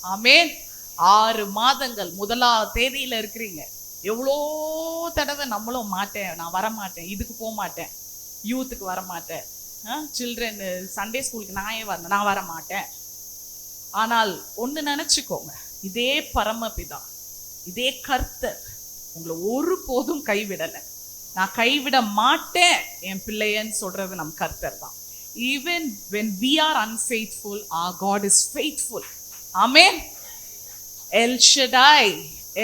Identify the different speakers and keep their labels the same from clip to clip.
Speaker 1: ஆமென். 6 மாதங்கள் 1ஆம் தேதியில இருக்கிறீங்க. எவ்வளோ தடவை நம்மளும் மாட்டேன், நான் வரமாட்டேன், இதுக்கு போக மாட்டேன், யூத்துக்கு வரமாட்டேன், சில்ட்ரன் சண்டே ஸ்கூலுக்கு நான் வர மாட்டேன். ஆனால் ஒண்ணு நினைச்சுக்கோங்க, இதே பரமபிதா, இதே கர்த்தர் உங்களை ஒருபோதும் கைவிடலை. நான் கைவிட மாட்டேன் என் பிள்ளையன்னு சொல்றது நம் கர்த்தர் தான். Even when we are unfaithful, our God is faithful. Amen. El Shaddai,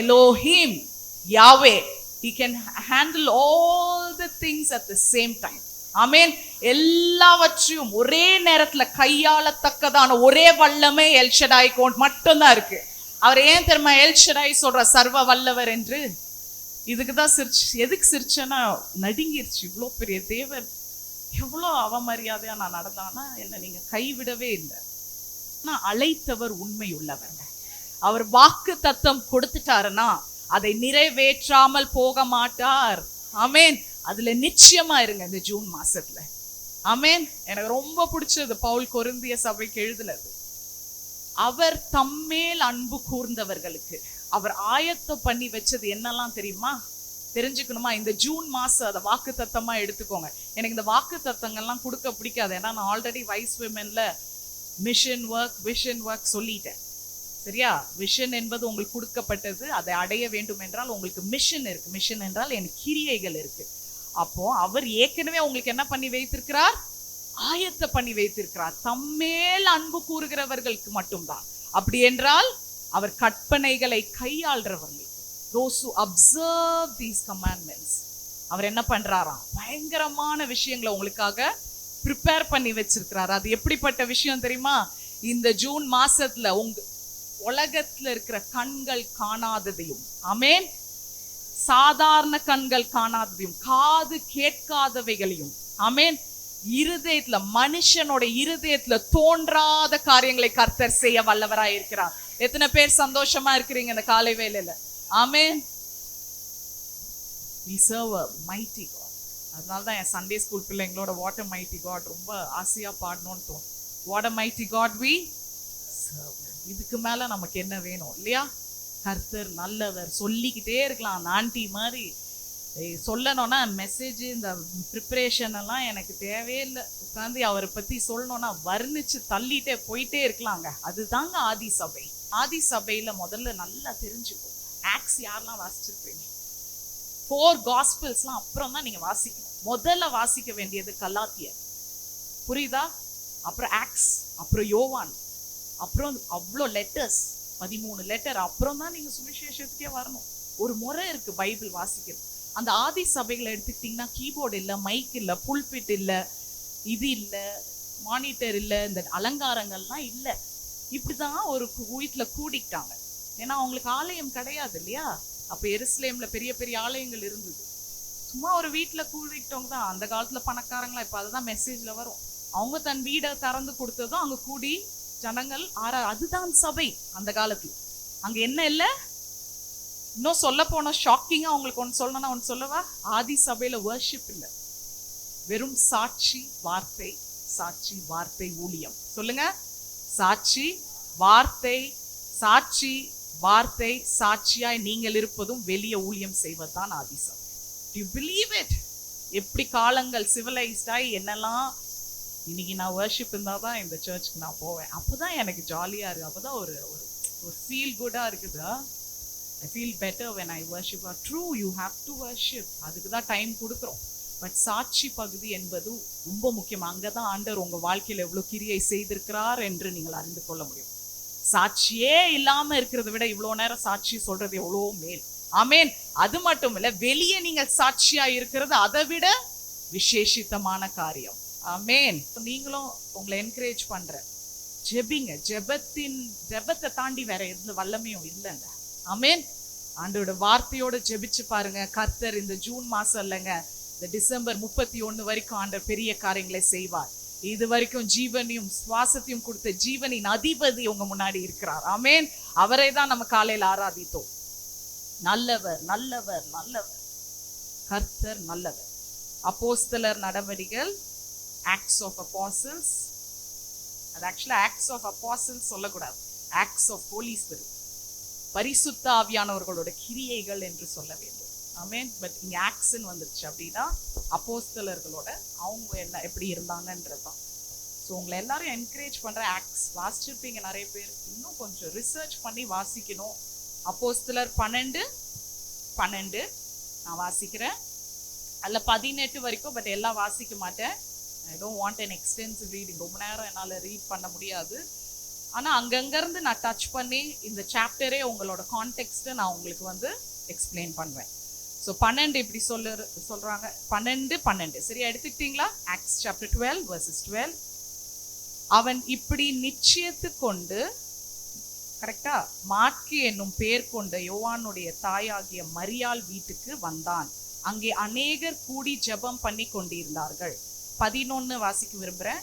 Speaker 1: Elohim, Yahweh, he can handle all the things at the same time. Amen. எல்லாவற்றையும் ஒரே நேரத்துல கையாளத்தக்கதான ஒரே வல்லமை எல் ஷடாய்க்கு மட்டும்தான் இருக்கு. அவர் ஏன் தெரியுமா எல் ஷடாய் சொல்ற சர்வ வல்லவர் என்று? இதுக்குதான் சிரிச்சு. எதுக்கு சிரிச்சேன்னா, நடுங்கிருச்சு. இவ்வளோ பெரிய தேவன் எவ்வளோ அவமரியாதையா நான் நடந்தானா, என்ன நீங்க கைவிடவே இல்லை. நான் அழைத்தவர் உண்மை உள்ளவர். அவர் வாக்கு தத்தம் கொடுத்துட்டாருன்னா அதை நிறைவேற்றாமல் போக மாட்டார். ஆமென். அதுல நிச்சயமா இருங்க இந்த ஜூன் மாசத்துல. ஆமென். எனக்கு ரொம்ப பிடிச்சது பவுல் கொரிந்திய சபைக்கு எழுதுனது. அவர் தம்மேல் அன்பு கூர்ந்தவர்களுக்கு அவர் ஆயத்தம் பண்ணி வச்சது என்னெல்லாம் தெரியுமா? தெரிஞ்சுக்கணுமா? இந்த ஜூன் மாசம் அதை வாக்கு தத்தமா எடுத்துக்கோங்க. எனக்கு இந்த வாக்கு தத்தங்கள்லாம் கொடுக்க பிடிக்காது. ஏன்னா நான் ஆல்ரெடி வைஸ் விமென்ல மிஷன் ஒர்க், விஷன் ஒர்க் சொல்லிட்டேன். சரியா? விஷன் என்பது உங்களுக்கு கொடுக்கப்பட்டது, அதை அடைய வேண்டும் என்றால் உங்களுக்கு மிஷன் இருக்கு. மிஷன் என்றால் என் கிரியைகள் இருக்கு. அப்போ அவர் ஏற்கனவே உங்களுக்கு என்ன பண்ணி வைத்திருக்கிறார்? ஆயத்த பண்ணி வைத்திருக்கிறார். தம்மேல் அன்பு கூறுகிறவர்களுக்கு மட்டும்தான். அப்படி என்றால் அவர் கற்பனைகளை கையாள்றவர்களுக்கு, those who observe these commandments, அவர் என்ன பண்றாராம்? பயங்கரமான விஷயங்களை உங்களுக்காக ப்ரிப்பேர் பண்ணி வச்சிருக்கிறார். அது எப்படிப்பட்ட விஷயம் தெரியுமா? இந்த ஜூன் மாசத்துல உலகத்துல இருக்கிற கண்கள் காணாததையும், ஆமென், சாதாரண கண்கள் காணாததையும், காது கேட்காதவைகளையும், ஆமென், இருதயத்துல மனுஷனோட இருதயத்துல தோன்றாத காரியங்களை கர்த்தர் செய்ய வல்லவராய் இருக்கிறார். எத்தனை பேர் சந்தோஷமா இருக்கிறீங்க இந்த காலை வேளையில? ஆமென். We serve a mighty God. அதனாலதான் என் சண்டே ஸ்கூல் பிள்ளைங்களோட what a mighty God ரொம்ப ஆசையா பாடணும்னு தோணும். What a mighty God we serve. இதுக்கு மேல நமக்கு என்ன வேணும் இல்லையா? கர்த்தர் நல்லவர். சொல்லிக்கிட்டே இருக்கலாம். ஆண்டி மாதிரி சொல்லணும்னா மெசேஜ் இந்த ப்ரிப்பரேஷன் எல்லாம் எனக்கு தேவையில்லை. உட்காந்து அவரை பத்தி சொல்லணும்னா வர்ணிச்சு தள்ளிட்டே போயிட்டே இருக்கலாங்க. அதுதாங்க ஆதி சபை. ஆதி சபையில முதல்ல நல்லா தெரிஞ்சுக்கோ. ஆக்ஸ் யாரெல்லாம் வாசிச்சிருப்பீங்க? 4 காஸ்பிள்ஸ்லாம் அப்புறம் தான் நீங்க வாசிக்கணும். முதல்ல வாசிக்க வேண்டியது கலாத்தியர், புரியுதா? அப்புறம் ஆக்ஸ், அப்புறம் யோவான், அப்புறம் அவ்வளோ லெட்டர்ஸ், 13 லெட்டர், அப்புறம் தான் நீங்க சுவிசேஷத்துக்கே வரணும். ஒரு முறை இருக்கு பைபிள் வாசிக்கிறது. அந்த ஆதி சபைகளை எடுத்துக்கிட்டீங்கன்னா கீபோர்டு இல்லை, மைக் இல்லை, புல்பிட் இல்லை, இது இல்லை, மானிட்டர் இல்லை, இந்த அலங்காரங்கள்லாம் இல்லை. இப்படிதான் ஒரு வீட்டுல கூடிக்கிட்டாங்க. ஏன்னா அவங்களுக்கு ஆலயம் கிடையாது இல்லையா? அப்ப எருசலேம்ல பெரிய பெரிய ஆலயங்கள் இருந்தது. சும்மா ஒரு வீட்டுல கூடிக்கிட்டவங்க தான். அந்த காலத்துல பணக்காரங்களா, இப்ப அதுதான் மெசேஜ்ல வரும். அவங்க தன் வீடை திறந்து கொடுத்ததும் அங்க கூடி ஜனங்கள் அதுதான் சபை அந்த காலத்துல. அங்க என்ன இல்ல? இன்னும் சொல்ல போன ஷாக்கிங்கா உங்களுக்கு ஒன்னு சொல்லணும்னா ஒன்னு சொல்லவா? ஆதி சபையில வர்ஷிப் இல்ல, வெறும் சாட்சி வார்த்தை, சாட்சி வார்த்தை ஊழியம். சொல்லுங்க, சாட்சி வார்த்தை, சாட்சி வார்த்தை, சாட்சியாய் நீங்கள் இருப்பதும் வெளியே ஊழியம் செய்வதுதான் ஆதி சபை. Do you believe it? எப்படி காலங்கள் சிவிலைஸ்டாய் என்னெல்லாம். இன்னைக்கு நான் வர்ஷிப் இருந்தாதான் இந்த சர்ச்சுக்கு நான் போவேன். அப்போதான் எனக்கு ஜாலியா இருக்கு. அப்போதான் ஒரு ஒரு ஃபீல் குட்டா இருக்குது. I feel better when I worship. True, you have to worship. அதுக்கு தான் டைம் கொடுக்குறோம். பட் சாட்சி பகுதி என்பது ரொம்ப முக்கியம். அங்கதான் ஆண்டவர் உங்க வாழ்க்கையில எவ்வளவு கிரியை செய்திருக்கிறார் என்று நீங்கள் அறிந்து கொள்ள முடியும். சாட்சியே இல்லாம இருக்கிறத விட இவ்வளவு நேரம் சாட்சி சொல்றது எவ்வளோ மேல். ஆமேன். அது மட்டும் இல்ல, வெளியே நீங்கள் சாட்சியா இருக்கிறது அதை விட விசேஷித்தமான காரியம். ஆமேன். நீங்களும் உங்களை என்கரேஜ் பண்றேன், ஜெபிங்க. ஜெபத்தை தாண்டி வேற எந்த வல்லமையும் இல்லைங்க. ஆமேன். ஆண்டோட வார்த்தையோட ஜெபிச்சு பாருங்க. கர்த்தர் இந்த ஜூன் மாசம் இல்லைங்க, இந்த டிசம்பர் 31 வரைக்கும் ஆண்டவர் பெரிய காரியங்களை செய்வார். இது வரைக்கும் ஜீவனையும் சுவாசத்தையும் கொடுத்த ஜீவனின் அதிபதி உங்க முன்னாடி இருக்கிறார். ஆமேன். அவரை தான் நம்ம காலையில் ஆராதித்தோம். நல்லவர், நல்லவர், நல்லவர். கர்த்தர் நல்லவர். அப்போஸ்தலர் நடவடிக்கைகள், ஆக்ட்ஸ் ஆஃப் அப்போஸ்டல்ஸ். அது ஆக்சுவலா ஆக்ட்ஸ் ஆஃப் அப்போஸ்டல்ஸ் சொல்லக்கூடாது, ஆக்ட்ஸ் ஆஃப் ஹோலி ஸ்பிரிட், பரிசுத்த ஆவியானவர்களோட கிரியைகள் என்று சொல்ல வேண்டும். ஆமென். பட் இங்க ஆக்ட்ஸ்ன்னு வந்துருச்சு அப்படின்னா அப்போஸ்தலர்களோட அவங்க என்ன எப்படி இருந்தாங்கன்றதுதான். ஸோ உங்களை எல்லாரும் என்கரேஜ் பண்ற, ஆக்ட்ஸ் வாசிச்சிருப்பீங்க நிறைய பேர், இன்னும் கொஞ்சம் ரிசர்ச் பண்ணி வாசிக்கணும். அப்போஸ்தலர் 12 நான் வாசிக்கிறேன். அதில் 18 வரைக்கும், பட் எல்லாம் வாசிக்க மாட்டேன். I don't want an extensive reading. ரொம்ப நேரம் என்னால் ரீட் பண்ண முடியாது. ஆனால் அங்கங்கேருந்து நான் டச் பண்ணி இந்த சாப்டரே உங்களோட கான்டெக்ஸ்ட்டை நான் உங்களுக்கு வந்து எக்ஸ்பிளைன் பண்ணுவேன். ஸோ 12 இப்படி சொல்கிறாங்க. 12 சரியா எடுத்துக்கிட்டீங்களா? Acts chapter 12 verses 12. அவன் இப்படி நிச்சயத்து கொண்டு, கரெக்டா, மாற்கு என்னும் பேர் கொண்ட யோவானுடைய தாயாகிய மரியாள் வீட்டுக்கு வந்தான். அங்கே அநேகர் கூடி ஜெபம் பண்ணி கொண்டிருந்தார்கள். 11 வாசிக்க விரும்புறேன்.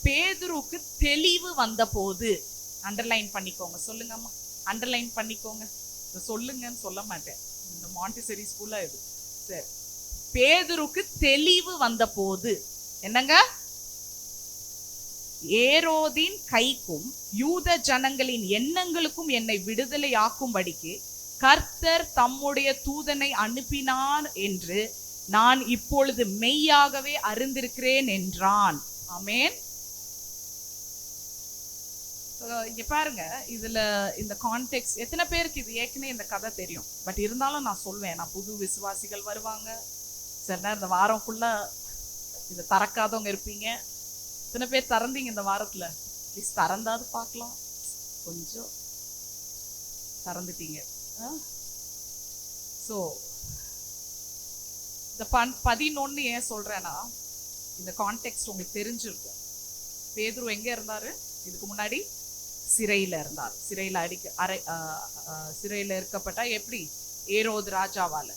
Speaker 1: பேதுருக்கு தெளிவு வந்த போது, அண்டர்லைன் பண்ணிக்கோங்க. சொல்லுங்கம்மா, அண்டர்லைன் பண்ணிக்கோங்க. சொல்லுங்கன்னு சொல்ல மாட்டேன், இந்த மாண்டிசரி ஸ்கூல்ல இது. சரி, பேதுருக்கு தெளிவு வந்த போது என்னங்க? ஏரோதின் கைக்கும் யூத ஜனங்களின் எண்ணங்களுக்கும் என்னை விடுதலை ஆக்கும்படிக்கு கர்த்தர் தம்முடைய தூதனை அனுப்பினார் என்று நான் இப்பொழுது மெய்யாகவே அறிந்திருக்கிறேன் என்றான். ஆமென். இங்க பாருங்க, இதுல இந்த கான்டெக்ஸ்ட் எத்தனை பேருக்கு இது ஏற்கனவே இந்த கதை தெரியும்? பட் இருந்தாலும் நான் சொல்வேன், நான் புது விசுவாசிகள் வருவாங்க, சில நேரம் இந்த வாரம் ஃபுல்லா இதை திறக்காதவங்க இருப்பீங்க. எத்தனை பேர் திறந்தீங்க இந்த வாரத்துல? ப்ளீஸ் திறந்தாது பார்க்கலாம். கொஞ்சம் திறந்துட்டீங்க. ஸோ இந்த 11 ஏன் சொல்றேன்னா, இந்த கான்டெக்ஸ்ட் உங்களுக்கு தெரிஞ்சிருக்கும். பேதுரு எங்க இருந்தாரு இதுக்கு முன்னாடி? சிறையில இருந்தார். சிறையில இருக்கப்பட்டா எப்படி? ஏரோது ராஜாவால.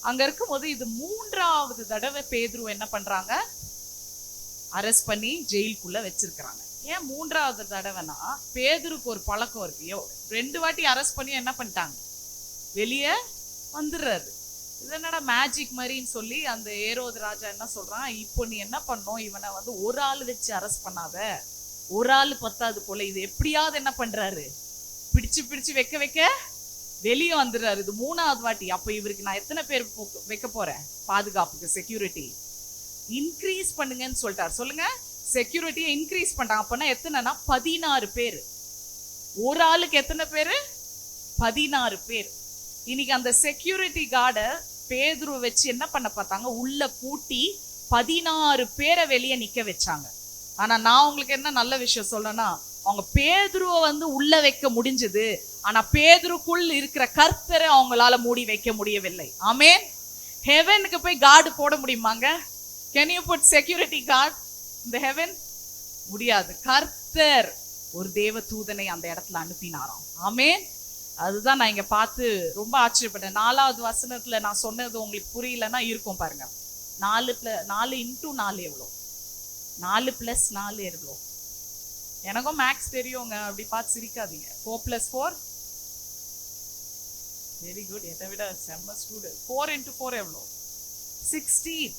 Speaker 1: அங்க இருக்கும்போது இது 3வது தடவை பேதுரு என்ன பண்றாங்க? அரெஸ்ட் பண்ணி ஜெயிலுக்குள்ள வச்சிருக்கிறாங்க. ஏன் 3வது தடவைனா, பேதுருக்கு ஒரு பழக்கம் இருக்கு. 2 வாட்டி அரெஸ்ட் பண்ணி என்ன பண்ணிட்டாங்க? வெளியே வந்துடுறாரு. இது என்னடா மேஜிக் மாதிரின்னு சொல்லி அந்த ஏரோது ராஜா என்ன சொல்றான், இப்போ நீ என்ன பண்ணும், இவனை வந்து ஒரு ஆள் வச்சு அரெஸ்ட் பண்ணாத, ஒரு ஆள் பத்தாது போல, இது எப்படியாவது என்ன பண்றாரு, பிடிச்சு வைக்க வெளியே வந்துடுறாரு. இது 3வது வாட்டி. அப்ப இவருக்கு நான் எத்தனை பேர் வைக்க போறேன்? பாதுகாப்புக்கு, செக்யூரிட்டி இன்க்ரீஸ் பண்ணுங்கன்னு சொல்லிட்டார். சொல்லுங்க, செக்யூரிட்டியை இன்க்ரீஸ் பண்றாங்க. அப்பனா எத்தனைனா 16 பேர். ஒரு ஆளுக்கு எத்தனை பேரு? 16 பேர். இன்னைக்கு அந்த செக்யூரிட்டி கார்டை பேதுரு வச்சு என்ன பண்ண பார்த்தாங்க? உள்ள பூட்டி 16 பேரை வெளியே நிக்க வச்சாங்க. ஆனா நான் உங்களுக்கு என்ன நல்ல விஷயம் சொல்றேன்னா, அவங்க பேதுருவை வந்து உள்ள வைக்க முடிஞ்சது, ஆனா பேதுருக்குள் இருக்கிற கர்த்தரை அவங்களால மூடி வைக்க முடியவில்லை. ஆமென். ஹெவனுக்கு போய் கார்டு போட முடியுமாங்க? Can you put security guard இந்த ஹெவன்? முடியாது. கர்த்தர் ஒரு தேவ தூதனை அந்த இடத்துல அனுப்பினாராம். ஆமென். அதுதான் நான் இங்க பார்த்து ரொம்ப ஆச்சரியப்பட்டேன். 4வது வசனத்துல நான் சொன்னது உங்களுக்கு புரியலன்னா இருக்கும் பாருங்க. 4 × 4 எவ்வளோ? 4 + 4 எவ்வளோ? எனக்கும் மேக்ஸ் தெரியுங்க, அப்படி பார்த்து சிரிக்காதீங்க. 4 + 4 வெரி குட். என்னை விட செம்ம ஸ்டூடெண்ட். 4 × 4 எவ்வளோ? 16.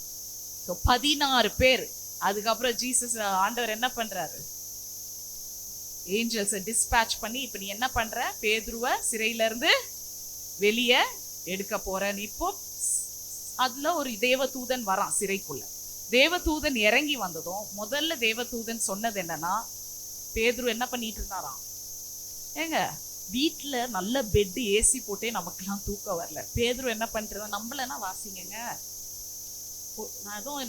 Speaker 1: 16 பேர். அதுக்கப்புறம் ஜீசஸ் ஆண்டவர் என்ன பண்றாரு? ஏஞ்சல்ஸை டிஸ்பேட்ச் பண்ணி, இப்ப நீ என்ன பண்ற? பேதுருவை சிறையில இருந்து வெளியே எடுக்க போற. இப்போ அதுல ஒரு தேவதூதன் வரான் சிறைக்குள்ள. தேவதூதன் இறங்கி வந்ததும் முதல்ல தேவதூதன் சொன்னது என்னன்னா, பேதுரு என்ன பண்ணிட்டு இருந்தாராம்? ஏங்க, வீட்டுல நல்ல பெட் ஏசி போட்டே நமக்குலாம் தூக்கம் வரல. பேதுரு என்ன பண்ணிட்டு, நம்மளனா வாசிங்க,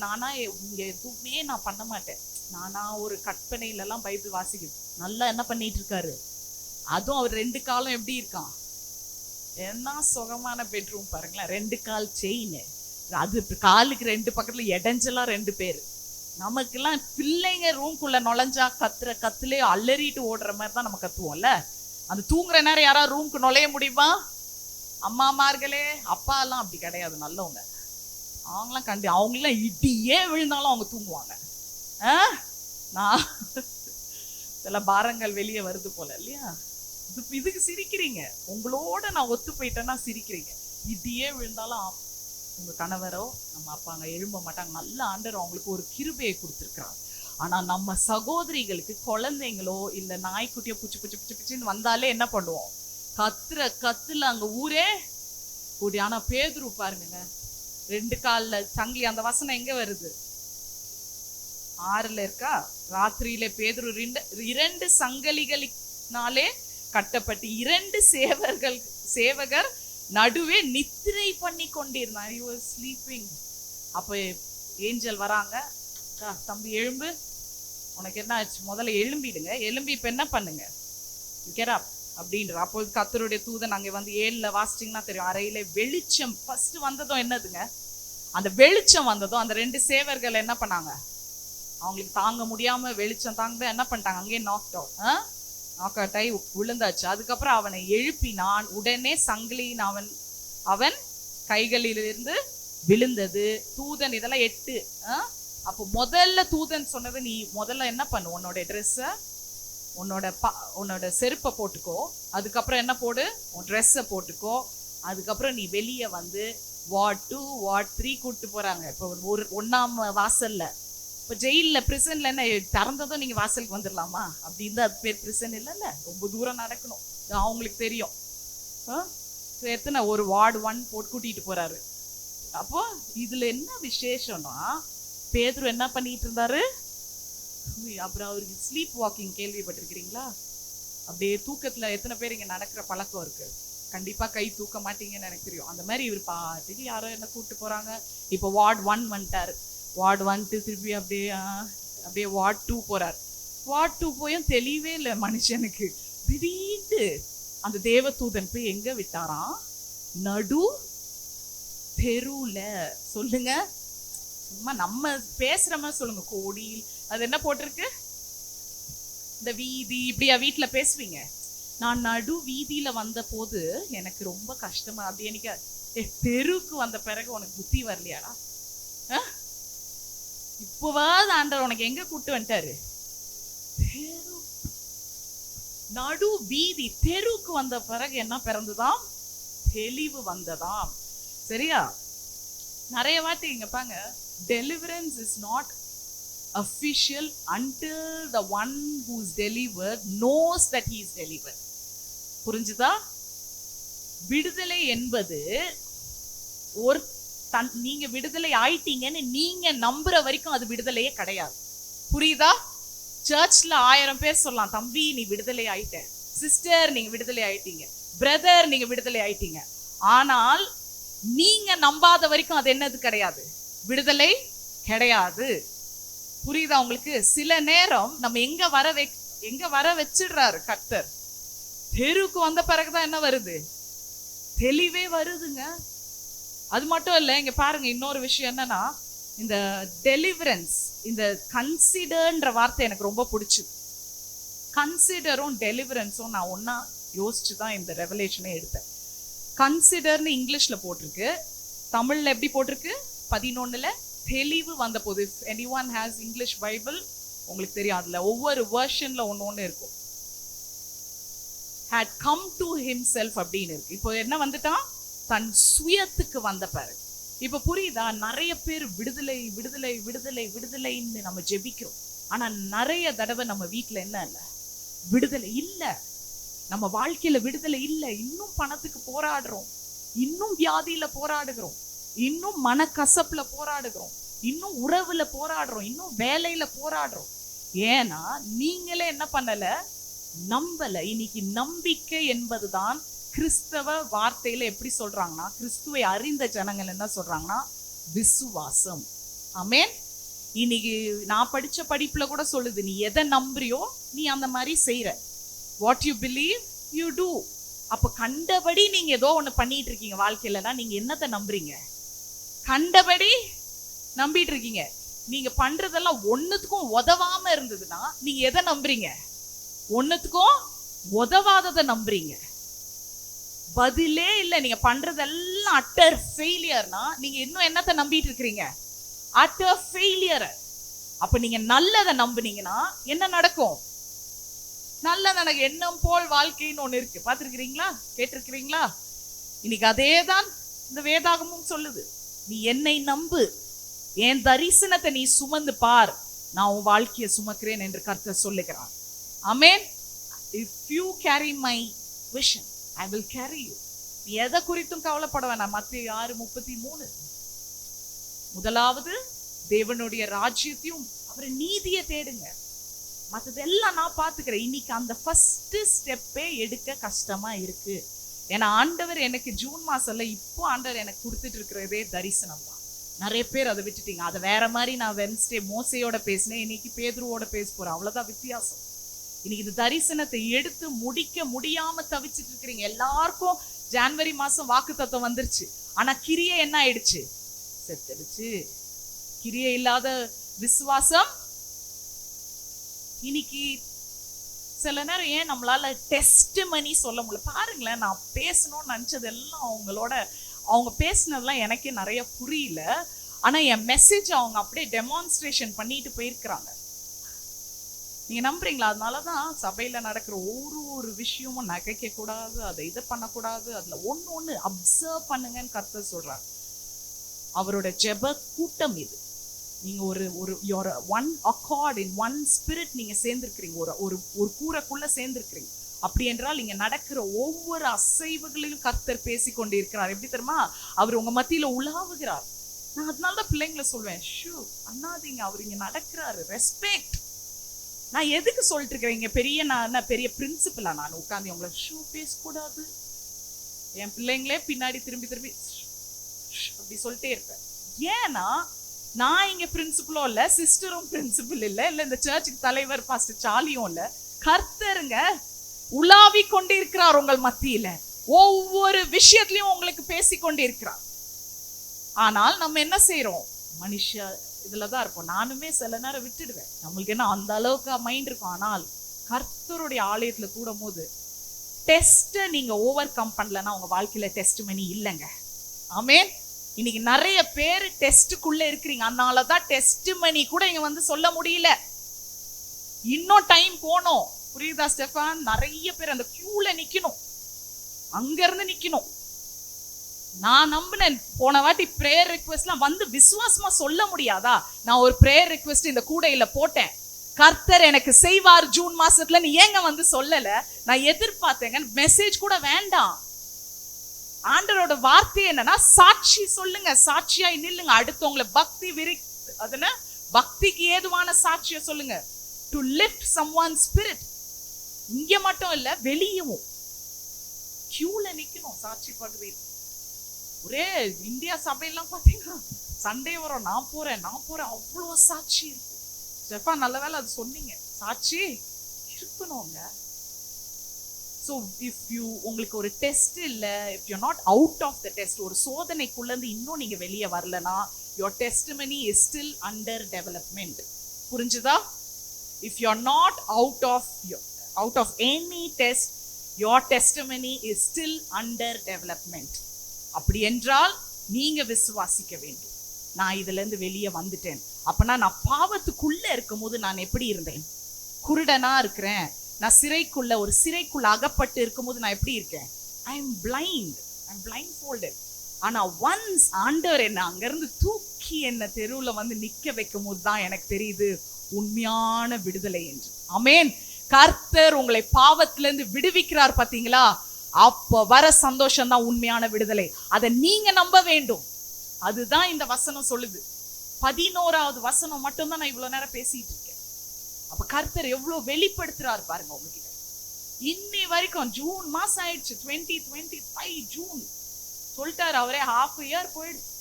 Speaker 1: நானா இங்க எதுவுமே நான் பண்ண மாட்டேன், நானா ஒரு கற்பனையில எல்லாம் பைபிள் வாசிக்குது, நல்லா என்ன பண்ணிட்டு இருக்காரு. அதுவும் அவர் 2 காலம் எப்படி இருக்கான், என்ன சுகமான பெட்ரூம் பாருங்களேன். 2 கால் செயின், அது காலுக்கு 2 பக்கத்துல இடைஞ்செல்லாம் 2 பேர். நமக்கெல்லாம் பிள்ளைங்க ரூம்குள்ள நுழைஞ்சா கத்துலே அலறிட்டு ஓடுற மாதிரி தான் நம்ம கத்துவோம்ல. அந்த தூங்குற நேரம் யாராவது ரூம்க்கு நுழைய முடியுமா? அம்மாமார்களே, அப்பா எல்லாம் அப்படி கிடையாது, நல்லவங்க. அவங்களாம் அவங்களாம் இடியே விழுந்தாலும் அவங்க தூங்குவாங்க. நான் சில பாரங்கள் வெளியே வருது போல இல்லையா? இதுக்கு சிரிக்கிறீங்க. உங்களோட நான் ஒத்து போயிட்டேன்னா சிரிக்கிறீங்க. இடியே விழுந்தாலும் உங்க கணவரோ நம்ம அப்பாங்க எழும்ப மாட்டாங்க. நல்ல ஆண்டவர் அவங்களுக்கு ஒரு கிருபையை கொடுத்துருக்கிறாங்க. ஆனா நம்ம சகோதரிகளுக்கு குழந்தைங்களோ இல்ல நாய்க்குட்டியோ புச்சு புச்சு புச்சு புச்சுன்னு வந்தாலே என்ன பண்ணுவோம்? கத்துல அங்க ஊரே கூடி. ஆனா பேதுரு பாருங்க, 2 கால்ல சங்கிலி. அந்த வசனம் எங்க வருது? 6ல இருக்கா? ராத்திரியில பேதுரு 2 சங்கிலிகளினாலே கட்டப்பட்டு 2 சேவகர் நடுவே நித்திரை பண்ணி கொண்டிருந்தான். He was sleeping. அப்ப ஏஞ்சல் வராங்க, தம்பி எழும்பு, உனக்கு என்ன ஆச்சு? முதல்ல எழும்பிடுங்க, எழும்பி இப்ப என்ன பண்ணுங்க, get up அப்படின்ற. அப்போது கர்த்தருடைய தூதன் அங்கே வந்து 7ல வாசிச்சிங்கன்னா தெரியும், அறையில வெளிச்சம் ஃபர்ஸ்ட் வந்ததும் என்னதுங்க? அந்த வெளிச்சம் வந்ததும் அந்த 2 சேவர்கள் என்ன பண்ணாங்க? அவங்களுக்கு தாங்க முடியாம வெளிச்சம் தாங்க என்ன பண்ணிட்டாங்க? அங்கேயே நாக் அவுட் ஆகி விழுந்தாச்சு. அதுக்கப்புறம் அவனை எழுப்பினான். உடனே சங்கிலியின் அவன் கைகளிலிருந்து விழுந்தது. தூதன், இதெல்லாம் 8. அப்போ முதல்ல தூதன் சொன்னது, நீ முதல்ல என்ன பண்ணு, உன்னோட ட்ரெஸ்ஸ உன்னோட செருப்பை போட்டுக்கோ, அதுக்கப்புறம் என்ன போடு, உன் ட்ரெஸ்ஸை போட்டுக்கோ, அதுக்கப்புறம் நீ வெளியே வந்து வார்ட் 2 வார்ட் 3 கூப்பிட்டு போறாங்க. இப்போ 1ஆம் வாசல்ல, இப்போ ஜெயிலில் பிரிசன்ல என்ன திறந்ததும் நீங்க வாசலுக்கு வந்துடலாமா? அப்படின்னு தான் அது பேர் பிரிசன் இல்லைல்ல, ரொம்ப தூரம் நடக்கணும். அவங்களுக்கு தெரியும். எத்தனை ஒரு வார்டு 1 போட்டு கூட்டிட்டு போறாரு. அப்போ இதுல என்ன விசேஷம்னா, பேதுரு என்ன பண்ணிட்டு இருந்தாரு? அப்புறம் அவருக்கு ஸ்லீப் வாக்கிங் கேள்விப்பட்டிருக்கிறீங்களா? அப்படியே தூக்கத்துல எத்தனை பேர் இங்க நடக்கிற பழக்கம் இருக்கு? கண்டிப்பா கை தூக்க மாட்டீங்கன்னு எனக்கு தெரியும். அந்த மாதிரி இவர் பாட்டுக்கு யாரோ என்ன கூப்பிட்டு போறாங்க. இப்போ வார்டு 1 வந்துட்டாரு, வார்டு 1 திருப்பி அப்படியே வார்டு 2 போறாரு. வார்டு 2 போயும் தெளிவே இல்லை மனுஷனுக்கு. திடீர்னு அந்த தேவதூதன் போய் எங்க விட்டாராம்? நடு தெருவுல. சொல்லுங்க, சும்மா நம்ம பேசுற மாதிரி சொல்லுங்க. கோடியில் அது என்ன போட்டிருக்கு? இந்த வீதி. இப்படியா வீட்டுல பேசுவீங்க? நான் நடு வீதியில வந்த போது எனக்கு ரொம்ப கஷ்டமா, அப்படி எனக்கு தெருவுக்கு வந்த பிறகு உனக்கு புத்தி வரலையாடா? இப்போவாது ஆண்டவர் உனக்கு எங்க கூட்டு வந்துட்டாரு? தெரு, நடு வீதி, தெருவுக்கு வந்த பிறகு என்ன பிறந்துதாம்? தெளிவு வந்ததாம். சரியா? நிறைய வாட்டி இங்க பாங்க, deliverance is not official until the one who is delivered knows that he is delivered. புரிஞ்சுதா? விடுதலை என்பது நீங்க விடுதலை ஆயிட்டீங்கன்னு நீங்க நம்புற வரைக்கும் அது விடுதலையே கிடையாது. புரியுதா? சர்ச்ல 1000 பேர் சொல்லலாம், தம்பி நீ விடுதலை ஆயிட்ட, சிஸ்டர் நீங்க விடுதலை ஆயிட்டீங்க, பிரதர் நீங்க விடுதலை ஆயிட்டீங்க. ஆனால் நீங்க நம்பாத வரைக்கும் அது என்னது கிடையாது, விடுதலை கிடையாது. புரியுதா உங்களுக்கு? சில நேரம் நம்ம எங்க வர வச்சிடுறாரு கர்த்தர். தெருவுக்கு வந்த பிறகுதான் என்ன வருது? தெளிவே வருதுங்க. அது மட்டும் இல்ல, இங்க பாருங்க, இன்னொரு விஷயம் என்னன்னா, இந்த டெலிவரன்ஸ், இந்த கன்சிடர்ன்ற வார்த்தை எனக்கு ரொம்ப பிடிச்சது. கன்சிடரும் டெலிவரன்ஸும் நான் ஒன்னா யோசிச்சுதான் இந்த ரெவலேஷனே எடுத்தேன். கன்சிடர்னு இங்கிலீஷ்ல போட்டிருக்கு, தமிழ்ல எப்படி போட்டிருக்கு? 11ல தெளிவு வந்த போது. If anyone has English Bible, உங்களுக்கு தெரியும், அதுல ஒவ்வொரு வெர்ஷன்ல ஒன்னு இருக்கும். had come to himself அப்படின்னு இருக்கு. இப்போ என்ன வந்துட்டான்? தன் சுயத்துக்கு வந்த பிறகு. இப்ப புரியுதா? நிறைய பேர் விடுதலை விடுதலை விடுதலை விடுதலைன்னு நம்ம ஜெபிக்கிறோம். ஆனா நிறைய தடவை நம்ம வீட்டுல என்ன இல்ல, விடுதலை இல்ல. நம்ம வாழ்க்கையில விடுதலை இல்ல. இன்னும் பணத்துக்கு போராடுறோம், இன்னும் வியாதியில போராடுகிறோம், இன்னும் மனக்கசப்புல போராடுகிறோம், இன்னும் உறவுல போராடுறோம், இன்னும் வேலையில போராடுறோம். ஏன்னா நீங்களே என்ன பண்ணல, நம்பல. இன்னைக்கு நம்பிக்கை என்பதுதான் கிறிஸ்தவ வார்த்தையில எப்படி சொல்றாங்கன்னா, கிறிஸ்துவை அறிந்த ஜனங்கள் என்ன சொல்றாங்கன்னா, விசுவாசம். ஆமென். இன்னைக்கு நான் படிச்ச படிப்புல கூட சொல்லுது, நீ எதை நம்புறியோ நீ அந்த மாதிரி செய்யற. What you believe you do. அப்ப கண்டபடி நீங்க ஏதோ ஒண்ணு பண்ணிட்டு இருக்கீங்க வாழ்க்கையிலனா, நீங்க என்னத்தை நம்புறீங்க? கண்டபடி நம்பிட்டு இருக்கீங்க. நீங்க பண்றதெல்லாம் ஒண்ணுத்துக்கும் உதவாம இருந்ததுன்னா நீங்க எதை நம்புறீங்க? ஒண்ணுத்துக்கும் உதவாததை நம்புறீங்க. பதிலே இல்ல, நீங்க பண்றதெல்லாம் அட்டர் ஃபெயிலியர்னா நீங்க இன்னும் என்னத்தை நம்பிட்டு இருக்கிறீங்க? Utter failure. அப்ப நீங்க நல்லதை நம்புனீங்கன்னா என்ன நடக்கும்? நல்ல நடக்கும். எண்ணம் போல் வாழ்க்கைன்னு ஒண்ணு இருக்கு, பாத்துருக்கிறீங்களா? கேட்டிருக்கிறீங்களா? இன்னைக்கு அதேதான் இந்த வேதாகமும் சொல்லுது. நீ என்னை நம்பு, என் தரிசனத்தை நீ சுமந்து பார், நான் உன் வாழ்க்கையை சுமக்கிறேன் என்று கர்த்தர் சொல்லுகிறார். ஆமென். If you carry my vision, I will carry you. நீ எதை குறித்தும் கவலைப்பட வேணாம். மத்தேயு 6:33. முதலாவது தேவனுடைய ராஜ்யத்தையும் அவர் நீதியை தேடுங்க, மற்றதெல்லாம் நான் பாத்துக்கிறேன். இன்னைக்கு அந்த ஃபர்ஸ்ட் ஸ்டெப்பே எடுக்க கஷ்டமா இருக்கு. ஏன்னா ஆண்டவர் எனக்கு ஜூன் மாசம்ல இப்போ ஆண்டவர் எனக்கு கொடுத்துட்டு இருக்கிறதே தரிசனம் தான். நிறைய பேர் அதை விட்டுட்டீங்க. அதை வேற மாதிரி நான் வென்ஸ்டே மோசையோட பேசினேன், இன்னைக்கு பேதுருவோட பேச போறேன். அவ்வளவுதான் வித்தியாசம். இன்னைக்கு இந்த தரிசனத்தை எடுத்து முடிக்க முடியாம தவிச்சிட்டு இருக்கிறீங்க. எல்லாருக்கும் ஜனவரி மாசம் வாக்குத்தத்தம் வந்துருச்சு, ஆனா கிரியை என்ன ஆயிடுச்சு? செத்துடுச்சு. கிரியை இல்லாத விசுவாசம். இன்னைக்கு சில நேரம் ஏன் நம்மளால டெஸ்டிமனி சொல்ல முடியல? பாருங்களேன், நான் பேசணும்னு நினைச்சதெல்லாம் அவங்க பேசினதெல்லாம் எனக்கே நிறைய புரியல, ஆனா என் மெசேஜ் அவங்க அப்படியே டெமான்ஸ்ட்ரேஷன் பண்ணிட்டு போயிருக்கிறாங்க. நீங்க நம்புறீங்களா? அதனாலதான் சபையில நடக்கிற ஒரு விஷயமும் நகைக்க கூடாது, அதை இதை பண்ணக்கூடாது, அதுல ஒண்ணு அப்சர்வ் பண்ணுங்கன்னு கர்த்தர் சொல்றாரு. அவரோட ஜெப கூட்டம் இது. நீங்க ஒரு one accord in one spirit நீங்க சேர்ந்திருக்கிறீங்க, ஒரு கூரைக்குள்ள சேர்ந்திருக்கிறீங்க. அப்படி என்றால் இங்க நடக்கிற ஒவ்வொரு அசைவுகளிலும் கர்த்தர் பேசி கொண்டு இருக்கிறார். எப்படி தெரியுமா? அவர் உங்க மத்தியில உலாவுகிறார். நான் அதனாலதான் பிள்ளைங்களை சொல்வேன், ஷூ அண்ணாதீங்க, அவர் இங்க நடக்கிறாரு, ரெஸ்பெக்ட். நான் எதுக்கு சொல்லிட்டு இருக்கிறேன்? இங்க பெரிய பிரின்சிபலா நான் உட்காந்து உங்களை ஷூ பேசக்கூடாது, என் பிள்ளைங்களே பின்னாடி திரும்பி அப்படி சொல்லிட்டே இருப்பேன். ஏன்னா நான் இங்க பிரின்சிபலும் இல்ல, சிஸ்டரும் பிரின்சிபல் இல்ல இந்த சர்ச்சுக்கு தலைவர் பாஸ்டர் சாலியும் இல்ல. கர்த்தருங்க உலாவி கொண்டிருக்கிறார் உங்கள் மத்தியில, ஒவ்வொரு விஷயத்திலையும் உங்களுக்கு பேசி கொண்டிருக்கிறார். ஆனால் நம்ம என்ன செய்யறோம்? மனுஷ இதுலதான் இருப்போம். நானுமே சில நேரம் விட்டுடுவேன், நம்மளுக்கு என்ன அந்த அளவுக்கு மைண்ட் இருக்கும். ஆனால் கர்த்தருடைய ஆலயத்துல கூடும் போது டெஸ்ட நீங்க ஓவர் கம் பண்ணலன்னா உங்க வாழ்க்கையில டெஸ்ட் மணி இல்லைங்க. ஆமென். இன்னைக்கு நிறைய பேர் டெஸ்டுக்குள்ள இருக்கிறீங்க, அதனாலதான் டெஸ்ட் மணி கூட இங்க வந்து சொல்ல முடியல. இன்னும் டைம் போனோம், புரியுதா ஸ்டெஃபான்? நிறைய பேர் அந்த கியூல நிக்கணும், அங்க இருந்து நிக்கணும். நான் நம்பினேன் போன வாட்டி பிரேயர் ரிக்வெஸ்ட்லாம் வந்து விசுவாசமா சொல்ல முடியாதா? நான் ஒரு பிரேயர் ரிக்வெஸ்ட் இந்த கூடையில போட்டேன், கர்த்தர் எனக்கு செய்வார் ஜூன் மாசத்துல. நீ ஏங்க வந்து சொல்லல? நான் எதிர்பார்த்தேங்க, மெசேஜ் கூட வேண்டாம். ஆண்டவரோட வார்த்தை என்னன்னா, சாட்சி சொல்லுங்க, சாட்சியாய் நில்லுங்க, அடுத்தவங்களை பக்திக்கு ஏதுவான சாட்சிய சொல்லுங்க. To lift someone's spirit. இங்க மட்டும் இல்ல, வெளியவும் கியூல நிக்கணும் சாட்சி பகுதி. ஒரே இந்தியா சபையெல்லாம் பாத்தீங்கன்னா சண்டே வரும், நான் போறேன் அவ்வளவு சாட்சி இருக்கும். ஸ்டெஃபா நல்ல வேலை அது சொன்னீங்க, சாட்சி இருக்கணும்ங்க. So if you உங்களுக்கு ஒரு டெஸ்ட் இல்ல, if you're not out of the test, ஒரு சோதனைக்குள்ள இருந்து இன்னும் நீங்க வெளியே வரலனா, your testimony is still under development. புரிஞ்சுதா? If you're not out of any test, your testimony is still under development. அப்படி என்றால் நீங்க விசுவாசிக்க வேண்டும், நான் இதுல இருந்து வெளியே வந்துட்டேன். அப்பனா நான் பாவத்துக்குள்ள இருக்கும்போது நான் எப்படி இருந்தேன்? குருடனா இருக்கிறேன். நான் ஒரு சிறைக்குள்ள அகப்பட்டு இருக்கும்போது நான் எப்படி இருக்கேன்? I am blindfolded. ஆனா ஒன்ஸ் ஆண்டவர் என்ன அங்க இருந்து தூக்கி என்ன தெருவுல வந்து நிக்க வைக்கும் போது தான் எனக்கு தெரியுது உண்மையான விடுதலை என்று. ஆமென். கர்த்தர் உங்களை பாவத்துல இருந்து விடுவிக்கிறார் பாத்தீங்களா? அப்ப வர சந்தோஷம் தான் உண்மையான விடுதலை. அதை நீங்க நம்ப வேண்டும். அதுதான் இந்த வசனம் சொல்லுது. 11வது வசனம் மட்டும் தான் நான் இவ்வளவு நேரம் பேசிட்டு இருக்கேன். அப்ப கர்த்தர் எவ்வளவு வெளிப்படுத்துறாரு பாருங்க உங்ககிட்ட. இன்னி வரைக்கும் ஜூன் மாசம் ஆயிடுச்சு, 2025 ஜூன் சொல்லிட்டாரு அவரே. half a year போயிடுச்சு,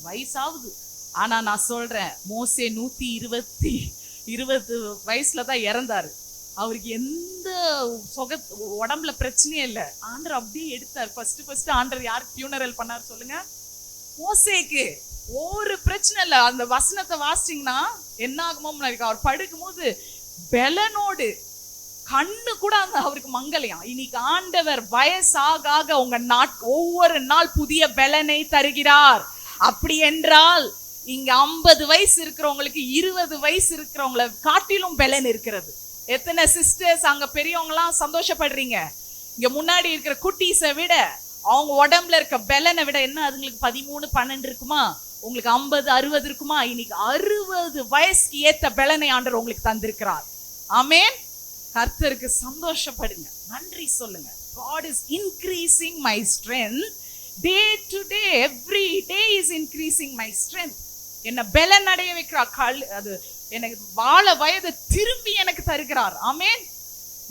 Speaker 1: வயசாகுது. ஆனா நான் சொல்றேன், மோசே 120 வயசுலதான் இறந்தாரு. அவருக்கு எந்த உடம்புல பிரச்சனையே இல்ல. ஆண்டவர் அப்படியே எடுத்தார். ஃபர்ஸ்ட் ஆண்டவர் யாருக்கு ஃபியூனரல் பண்ணாரு சொல்லுங்க? மோசேக்கு. ஒரு பிரச்சனை இல்ல. அந்த வசனத்தை வாசிச்சீங்கன்னா என்ன ஆகுமோ, அவர் படுக்கும் போது பெலனோடு கண்ணு கூட அவருக்கு மங்கலையா. இன்னைக்கு ஆண்டவர் வயசாக உங்க ஒவ்வொரு நாள் புதிய பெலனை தருகிறார். அப்படி என்றால் இங்க 50 வயசு இருக்கிறவங்களுக்கு 20 வயசு இருக்கிறவங்களை காட்டிலும் பெலன் இருக்கிறது. எத்தனை சிஸ்டர்ஸ் அங்க பெரியவங்க எல்லாம் சந்தோஷப்படுறீங்க? இங்க முன்னாடி இருக்கிற குட்டீஸை விட அவங்க உடம்புல இருக்க பெலனை விட என்ன அதுங்களுக்கு 13-12 இருக்குமா? உங்களுக்கு 50 60 இருக்குமா? இன்னைக்கு 60 வயசுக்கு ஏத்த பலனை ஆண்டவர் உங்களுக்கு தந்திருக்கிறார். ஆமென். கர்த்தருக்கு சந்தோஷப்படுங்க, நன்றி சொல்லுங்க. God is increasing my strength day to day, every day is increasing my strength. என்ன பலன் அடைய வைக்கிறார். அது எனக்கு வாழ வயது திரும்பி எனக்கு தருகிறார். ஆமென்.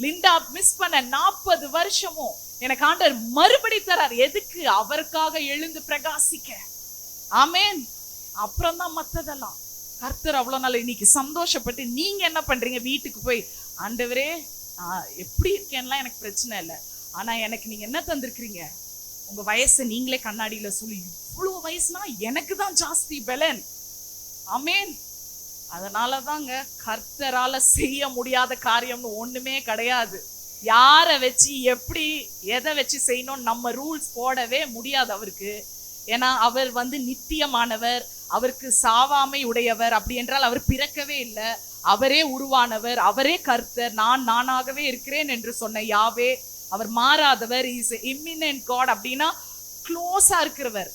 Speaker 1: லிண்டா மிஸ் பண்ண 40 வருஷமும் எனக்கு ஆண்டவர் மறுபடி தரார். எதுக்கு? அவருக்காக எழுந்து பிரகாசிக்க. ஆமென். அப்புறம் தான் மத்ததெல்லாம். கர்த்தர் அவ்வளவு நாள். இன்னைக்கு சந்தோஷப்பட்டு நீங்க என்ன பண்றீங்க? வீட்டுக்கு போய், ஆண்டவரே எப்படி இருக்கேன்லாம் எனக்கு பிரச்சனை இல்லை, ஆனா எனக்கு நீங்க என்ன தந்திருக்கிறீங்க? உங்க வயசை நீங்களே கண்ணாடியில சொல்லி, இவ்வளவு வயசுனா எனக்கு தான் ஜாஸ்தி பலன். ஆமென். அதனாலதாங்க கர்த்தரால செய்ய முடியாத காரியம்னு ஒண்ணுமே கிடையாது. யாரை வச்சு எப்படி எதை வச்சு செய்யணும் நம்ம ரூல்ஸ் போடவே முடியாது அவருக்கு. ஏன்னா அவர் நித்தியமானவர், அவருக்கு சாவாமை உடையவர். அப்படி என்றால் அவர் பிறக்கவே இல்லை, அவரே உருவானவர், அவரே கர்த்தர். நானாகவே இருக்கிறேன் என்று சொன்ன யாவே, அவர் மாறாதவர். Is immanent God. அப்படின்னா க்ளோஸா இருக்கிறவர்.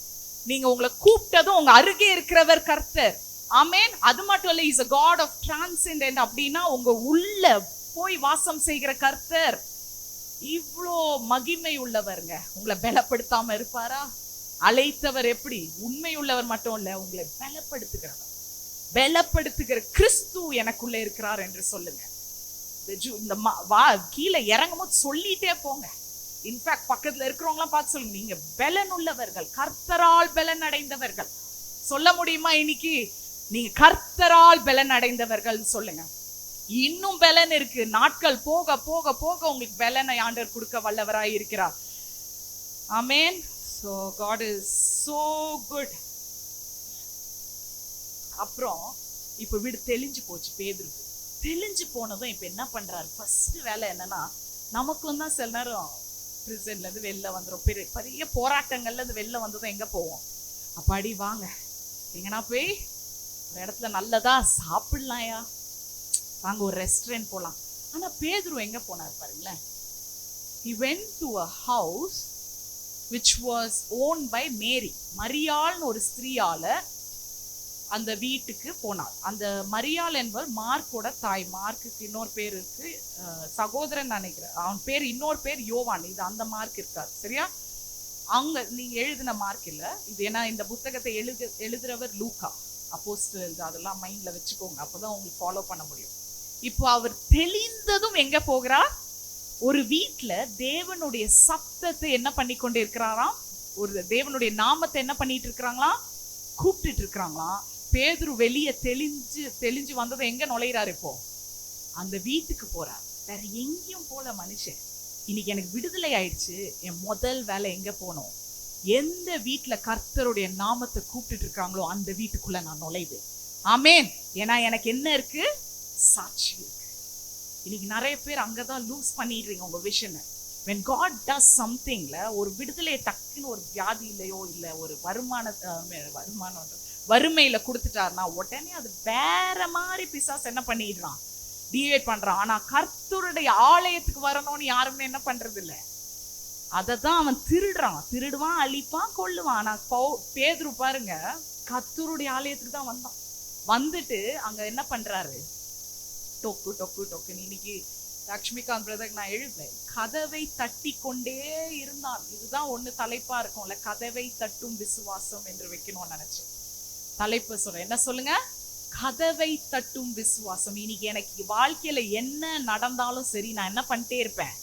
Speaker 1: நீங்க உங்களை கூப்பிட்டதும் உங்க அருகே இருக்கிறவர் கர்த்தர். ஆமென். அது மட்டும் இல்ல, is a God of transcendent. அப்படின்னா உங்க உள்ள போய் வாசம் செய்கிற கர்த்தர். இவ்வளோ மகிமை உள்ளவருங்க. உங்களை பலப்படுத்தாம இருப்பாரா? அழைத்தவர் எப்படி உண்மை உள்ளவர் மட்டும் இல்ல, உங்களை பலப்படுத்துகிறவர். பலப்படுத்துகிற கிறிஸ்து எனக்குள்ள இருக்கிறார் என்று சொல்லுங்க. இந்த கீழே இறங்கும் போது சொல்லிட்டே போங்க. இன்ஃபேக்ட் பக்கத்துல இருக்கிறவங்களாம் பார்த்து சொல்லுங்க, நீங்க பலன் உள்ளவர்கள், கர்த்தரால் பலன் அடைந்தவர்கள். சொல்ல முடியுமா? இன்னைக்கு நீங்க கர்த்தரால் பலன் அடைந்தவர்கள் சொல்லுங்க. இன்னும் பலன் இருக்கு. நாட்கள் போக போக போக உங்களுக்கு பலனை ஆண்டவர் கொடுக்க வல்லவராய் இருக்கிறார். ஆமென். So God is so good. அப்புறம் இப்ப வீடு தெளிஞ்சு போச்சு பேதுருக்கு. தெளிஞ்சு போனதும் இப்ப என்ன பண்றாரு? ஃபர்ஸ்ட் வேலை என்னன்னா, நமக்கும் தான் சில நேரம் பிரிசன்ல இருந்து வெளில வந்துடும், பெரிய போராட்டங்கள்ல இருந்து வெளில வந்ததும் எங்க போவோம்? அப்பாடி வாங்க எங்கன்னா போய் ஒரு இடத்துல நல்லதா சாப்பிடலாம்யா, வாங்க ஒரு ரெஸ்டாரண்ட் போலாம். ஆனா பேதுரு எங்க போனார் பாருங்களேன். He went to a house which was owned by Mary. மரியாள்னு ஒரு ஸ்திரீயால அந்த வீட்டுக்கு போனார். அந்த மரியாள் என்பவர் மார்க்கோட தாய். மார்க்குக்கு இன்னொரு பேர் இருக்கு, சகோதரன் நினைக்கிறேன். அவன் பேர் இன்னொரு பேர் யோவான். இது அந்த மார்க் இருக்காரு, சரியா? அங்க நீங்க எழுதின மார்க் இல்ல இது. ஏன்னா இந்த புத்தகத்தை எழுதுறவர் லூக்கா அப்போஸ்தலர். அதெல்லாம் மைண்ட்ல வச்சுக்கோங்க, அப்பதான் உங்களுக்கு ஃபாலோ பண்ண முடியும். இப்போ அவர் தெளிந்ததும் எங்க போகிறார்? ஒரு வீட்டுல தேவனுடைய சத்தத்தை என்ன பண்ணி கொண்டு இருக்கிறாராம்? ஒரு தேவனுடைய நாமத்தை என்ன பண்ணிட்டு இருக்கிறாங்களாம்? கூப்பிட்டு இருக்கிறாங்களாம். பேதுரு வெளியே தெளிஞ்சு வந்ததை எங்க நுழையிறாரு? இப்போ அந்த வீட்டுக்கு போறார். வேற எங்கேயும் போல மனுஷன். இன்னைக்கு எனக்கு விடுதலை ஆயிடுச்சு, என் முதல் வேலை எங்க போனோம்? எந்த வீட்டுல கர்த்தருடைய நாமத்தை கூப்பிட்டு இருக்காங்களோ அந்த வீட்டுக்குள்ள நான் நுழைவேன். ஆமென். ஏன்னா எனக்கு என்ன இருக்கு? சாட்சி இருக்கு. இன்னைக்கு நிறைய பேர் அங்கதான் லூஸ் பண்ணிடுறீங்க உங்க விஷனை. when God does somethingல ஒரு விடுதலையை டக்குன்னு ஒரு வியாதியிலையோ இல்ல ஒரு வறுமையில கொடுத்துட்டாருன்னா உடனே அது வேற மாதிரி பிசாசு என்ன பண்ணிடுறான்? டிவேட் பண்றான். ஆனா கர்த்தருடைய ஆலயத்துக்கு வரணும்னு யாருமே என்ன பண்றது இல்ல. அததான் அவன் திருடுவான், அழிப்பான், கொல்லுவான். ஆனா பேதுரு பாருங்க, கர்த்தருடைய ஆலயத்துக்கு தான் வந்தான். வந்துட்டு அங்க என்ன பண்றாரு? டொக்கு டொக்கு டொக்குன்னு. இன்னைக்கு லக்ஷ்மிகாந்த் பிரதர் நான் எழுதுறேன், கதவை தட்டி கொண்டே இருந்தான். இதுதான் ஒண்ணு தலைப்பா இருக்கும்ல, கதவை தட்டும் விசுவாசம் என்று வைக்கணும்னு நினைச்சேன். தலைப்பு சொல்றேன், என்ன சொல்லுங்க? கதவை தட்டும் விசுவாசம். இன்னைக்கு எனக்கு வாழ்க்கையில என்ன நடந்தாலும் சரி, நான் என்ன பண்ணிட்டே இருப்பேன்?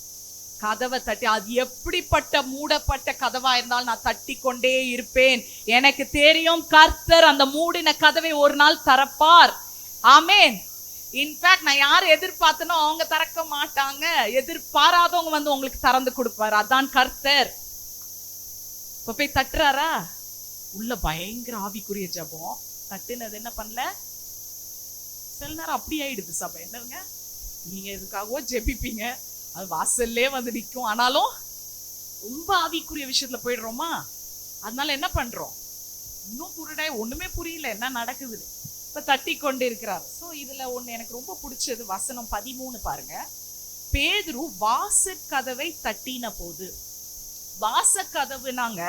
Speaker 1: கதவை தட்டி. அது எப்படிப்பட்ட மூடப்பட்ட கதவா இருந்தாலும் நான் தட்டி கொண்டே இருப்பேன். எனக்கு தெரியும் கர்த்தர் அந்த மூடின கதவை ஒரு நாள் திறப்பார். ஆமென். இன்ஃபேக்ட் நான் யார் எதிர்பார்த்தனோ அவங்க திறக்க மாட்டாங்க, எதிர்பாராதவங்க உங்களுக்கு திறந்து கொடுப்பாரு. அதான் கர்த்தர். இப்ப போய் தட்டுறாரா? உள்ள பயங்கர ஆவிக்குரிய ஜபம். தட்டுனது என்ன பண்ணல? சில நேரம் அப்படி ஆயிடுது சபை. என்னங்க, நீங்க எதுக்காகவோ ஜெபிப்பீங்க, அது வாசல்லே நிற்கும். ஆனாலும் ரொம்ப ஆவிக்குரிய விஷயத்துல போயிடுறோமா? அதனால என்ன பண்றோம்? இன்னும் குருடாய் ஒண்ணுமே புரியல என்ன நடக்குது. இப்ப தட்டி கொண்டு இருக்கிறார். சோ இதுல ஒண்ணு எனக்கு ரொம்ப பிடிச்சது, வசனம் 13 பாருங்க. பேதுரு வாசற்கதவை தட்டின போது. வாசக்கதவு நாங்க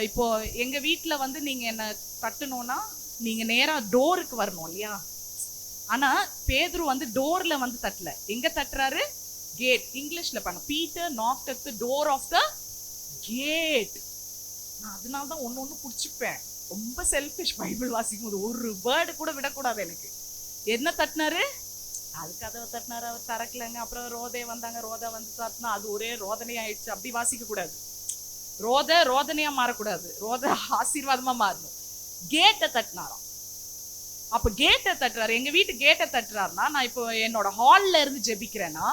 Speaker 1: இப்போ எங்க வீட்டுல வந்து நீங்க என்ன தட்டணும்னா நீங்க நேரா டோருக்கு வரணும் இல்லையா? ஆனா பேதுரு வந்து டோர்ல வந்து தட்டல. எங்க தட்டுறாரு? கேட். இங்கிலீஷ்ல பாருங்க, Peter knocked at the door of the gate. நான் அதனாலதான் ஒண்ணு புடிச்சுப்பேன். ரொம்ப செல்ஃபிஷ். பைபிள் வாசிக்கும் போது ஒரு வேர்டு கூட விடக்கூடாது எனக்கு. என்ன தட்டினாரு? அது கதவை தட்டினாரு, அவர் திறக்கலங்க. அப்புறம் ரோதே வந்தாங்க, ரோதா வந்து தட்டினா அது ஒரே ரோதனையா ஆயிடுச்சு. அப்படி வாசிக்க கூடாது. ரோதனையா மாறக்கூடாது, ஆசீர்வாதமா மாறணும். கேட்டை தட்டினாராம். அப்ப கேட்டை தட்டுறாரு. எங்க வீட்டு கேட்டை தட்டுறாருன்னா, நான் இப்போ என்னோட ஹால்ல இருந்து ஜெபிக்கிறேன்னா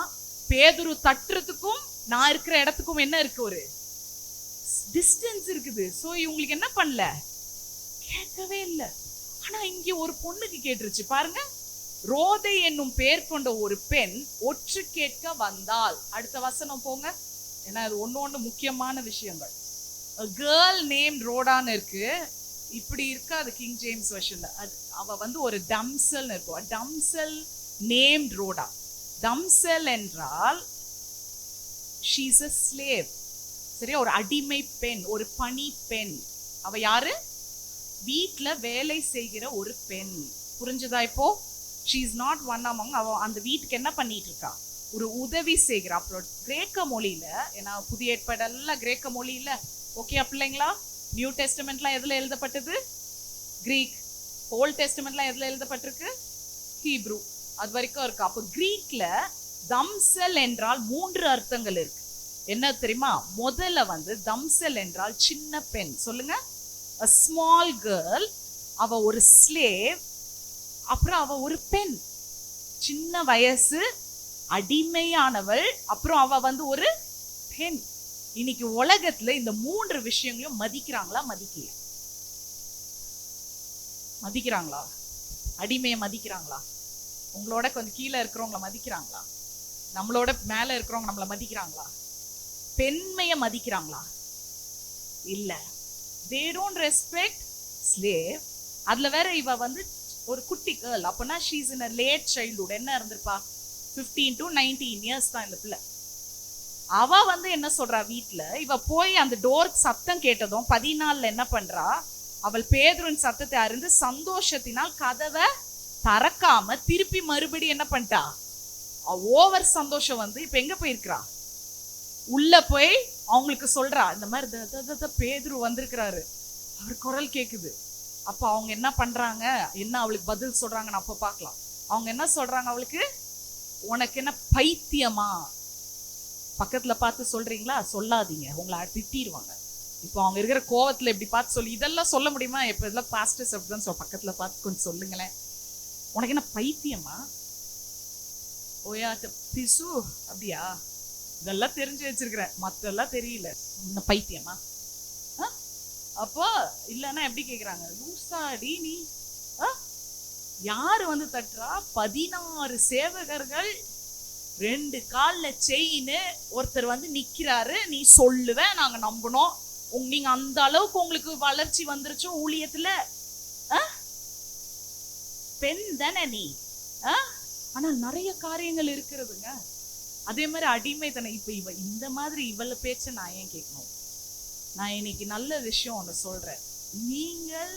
Speaker 1: பேதுரு தட்டுறதுக்கும் நான் இருக்கிற இடத்துக்கும் என்ன இருக்கு? ஒரு டிஸ்டன்ஸ் இருக்குது. சோ இவங்களுக்கு என்ன பண்ணல? கேட்கவே இல்லை. ஆனா இங்க ஒரு பொண்ணுக்கு கேட்டுருச்சு பாருங்க. ரோதை என்னும் பெயர் கொண்ட ஒரு பெண் ஒற்று கேட்க வந்தாள். அடுத்த வசனம் போங்க. ஏன்னா அது ஒண்ணு முக்கியமான விஷயங்கள். A girl named ரோடான்னு இருக்கு. இப்படி இருக்காது கிங் ஜேம்ஸ் வெர்ஷன்ல. அவ வந்து ஒரு டம்சல் இருக்கும். டம்சல் நேம்ட் ரோடா. டம்சல் என்றால் she is a slave. சரியா? ஒரு அடிமை பெண், ஒரு பணி பெண். அவ யாரு? வீட்டுல வேலை செய்கிற ஒரு பெண். புரிஞ்சுதா இப்போ? she is not one among. அவ அந்த வீட்டுக்கு என்ன பண்ணிட்டு இருக்கா? ஒரு உதவி செய்கிறா. அப்புறம் கிரேக்க மொழியில, ஏன்னா புதிய ஏற்பாடெல்லாம் கிரேக்க மொழியில, ஓகே பிள்ளைங்களா? நியூ டெஸ்டமெண்ட்லாம் எதுல எழுதப்பட்டது? கிரீக். ஓல்ட் டெஸ்டமெண்ட்லாம் எதுல எழுதப்பட்டிருக்கு? ஹீப்ரூ. அது வரைக்கும் இருக்கு. அப்போ கிரீக்ல தம்சல் என்றால் 3 அர்த்தங்கள் இருக்கு. என்ன தெரியுமா? முதல்ல வந்து தம்சல் என்றால் சின்ன பெண். சொல்லுங்க. a small girl. அவ ஒரு slave. அப்புறம் அவ ஒரு பெண், சின்ன வயசு, அடிமையானவள். அப்புறம் அவ வந்து ஒரு பெண். இன்னைக்கு உலகத்துல இந்த 3 விஷயங்களையும் மதிக்கிறாங்களா? மதிக்கிறாங்களா? அடிமையை மதிக்கிறாங்களா? உங்களோட கொஞ்சம் கீழே இருக்கிறவங்கள மதிக்கிறாங்களா? நம்மளோட மேல இருக்கிறவங்க நம்மள மதிக்கிறாங்களா? பெண்மைய மதிக்கிறாங்களா? இல்ல. they don't respect slave. அதுல வேற இவ வந்து ஒரு குட்டி கேர்ள். அப்பனா she is in a late childhood. என்ன இருந்திருப்பா? 15 to 19 years தான் இந்த பிள்ளை. அவ வந்து என்ன சொல்றா? வீட்டுல இவ போய் அந்த டோருக்கு சத்தம் கேட்டதும் 14 என்ன பண்றா? அவள் பேதுருவின் சத்தத்தை அறிந்து சந்தோஷத்தினால் கதவை திறக்காம திருப்பி மறுபடி என்ன பண்ணிட்டா? ஓவர் சந்தோஷம் வந்து இப்ப எங்க போயிருக்கிறா? உள்ள போய் அவங்களுக்கு சொல்றா, இந்த மாதிரி பேதுரு வந்திருக்கிறாரு, அவர் குரல் கேக்குது. அப்ப அவங்க என்ன பண்றாங்க, என்ன அவளுக்கு பதில் சொல்றாங்கன்னு அப்ப பாக்கலாம். அவங்க என்ன சொல்றாங்க அவளுக்கு? உனக்கு என்ன பைத்தியமா? பக்கத்துல பார்த்து சொல்றீங்களா? சொல்லாதீங்க, உங்களை திட்டிடுவாங்க. இப்போ அவங்க இருக்கிற கோவத்துல இப்படி பார்த்து சொல்லி இதெல்லாம் சொல்ல முடியுமா? இப்ப இதெல்லாம் பாஸ்டர்ஸ் அப்படிதான் பக்கத்துல பார்த்து கொஞ்சம் சொல்லுங்களேன். உனக்கு என்ன பைத்தியமா? ஓயா பிசு அப்படியா? இதெல்லாம் தெரிஞ்சு வச்சிருக்கிறேன், மத்தெல்லாம் தெரியல. என்ன பைத்தியமா? அப்போ இல்லன்னா எப்படி கேக்குறாங்க? லூசாடி நீ? யாரு வந்து தட்டுறா? 16 சேவகர்கள், 2 கால்ல செயின், ஒருத்தர் வந்து நிக்கிறாரு. நீ சொல்லுவ, நாங்க நம்பணும். நீங்க அந்த அளவுக்கு உங்களுக்கு வளர்ச்சி வந்துருச்சு ஊழியத்துல. பெண் தானே நீ? ஆனா நிறைய காரியங்கள் இருக்கிறதுங்க. அதே மாதிரி அடிமை தானே. இப்ப இவ இந்த மாதிரி இவள பேச்ச நான் ஏன் கேட்கணும்? நான் இன்னைக்கு நல்ல விஷயம் ஒண்ணு சொல்றேன். நீங்கள்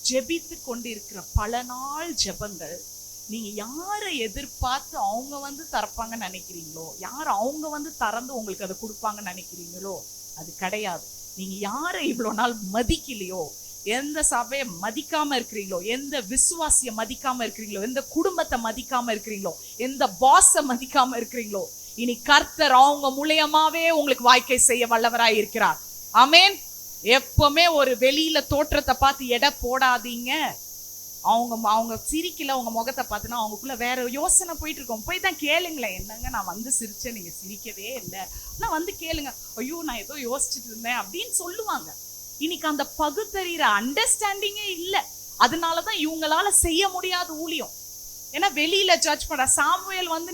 Speaker 1: ஜெபித்து கொண்டிருக்கிற பல நாள் ஜெபங்கள், நீங்க யாரை எதிர்பார்த்து அவங்க வந்து தரப்பாங்கன்னு நினைக்கிறீங்களோ, யார் அவங்க வந்து திறந்து உங்களுக்கு அதை கொடுப்பாங்கன்னு நினைக்கிறீங்களோ, அது கிடையாது. நீங்க யாரை இவ்வளவு நாள் மதிக்கலையோ, எந்த சபையை மதிக்காம இருக்கிறீங்களோ, எந்த விசுவாசிய மதிக்காம இருக்கிறீங்களோ, எந்த குடும்பத்தை மதிக்காம இருக்கிறீங்களோ, எந்த பாஸ மதிக்காம இருக்கிறீங்களோ, இனி கர்த்தர் அவங்க மூலியமாவே உங்களுக்கு வாய்க்கை செய்ய வல்லவராய் இருக்கிறார். ஆமென். எப்பவுமே ஒரு வெளியில தோற்றத்தை பார்த்து எடை போடாதீங்க. அவங்க சிரிக்கல, உங்க முகத்தை பார்த்துனா அவங்களுக்குள்ள வேற யோசனை போயிட்டு இருக்கோம். போய் தான் கேளுங்களேன், என்னங்க நான் வந்து சிரிச்சேன், நீங்க சிரிக்கவே இல்லை, நான் வந்து கேளுங்க, ஐயோ நான் ஏதோ யோசிச்சுட்டு இருந்தேன் அப்படின்னு சொல்லுவாங்க. இன்னைக்கு அந்த பகுத்தறிகிற அண்டர்ஸ்டாண்டிங்கே இல்லை. அதனாலதான் இவங்களால செய்ய முடியாத ஊழியம். ஏன்னா வெளியில ஜட்ஜ் பண்ற. சாமுவேல் வந்து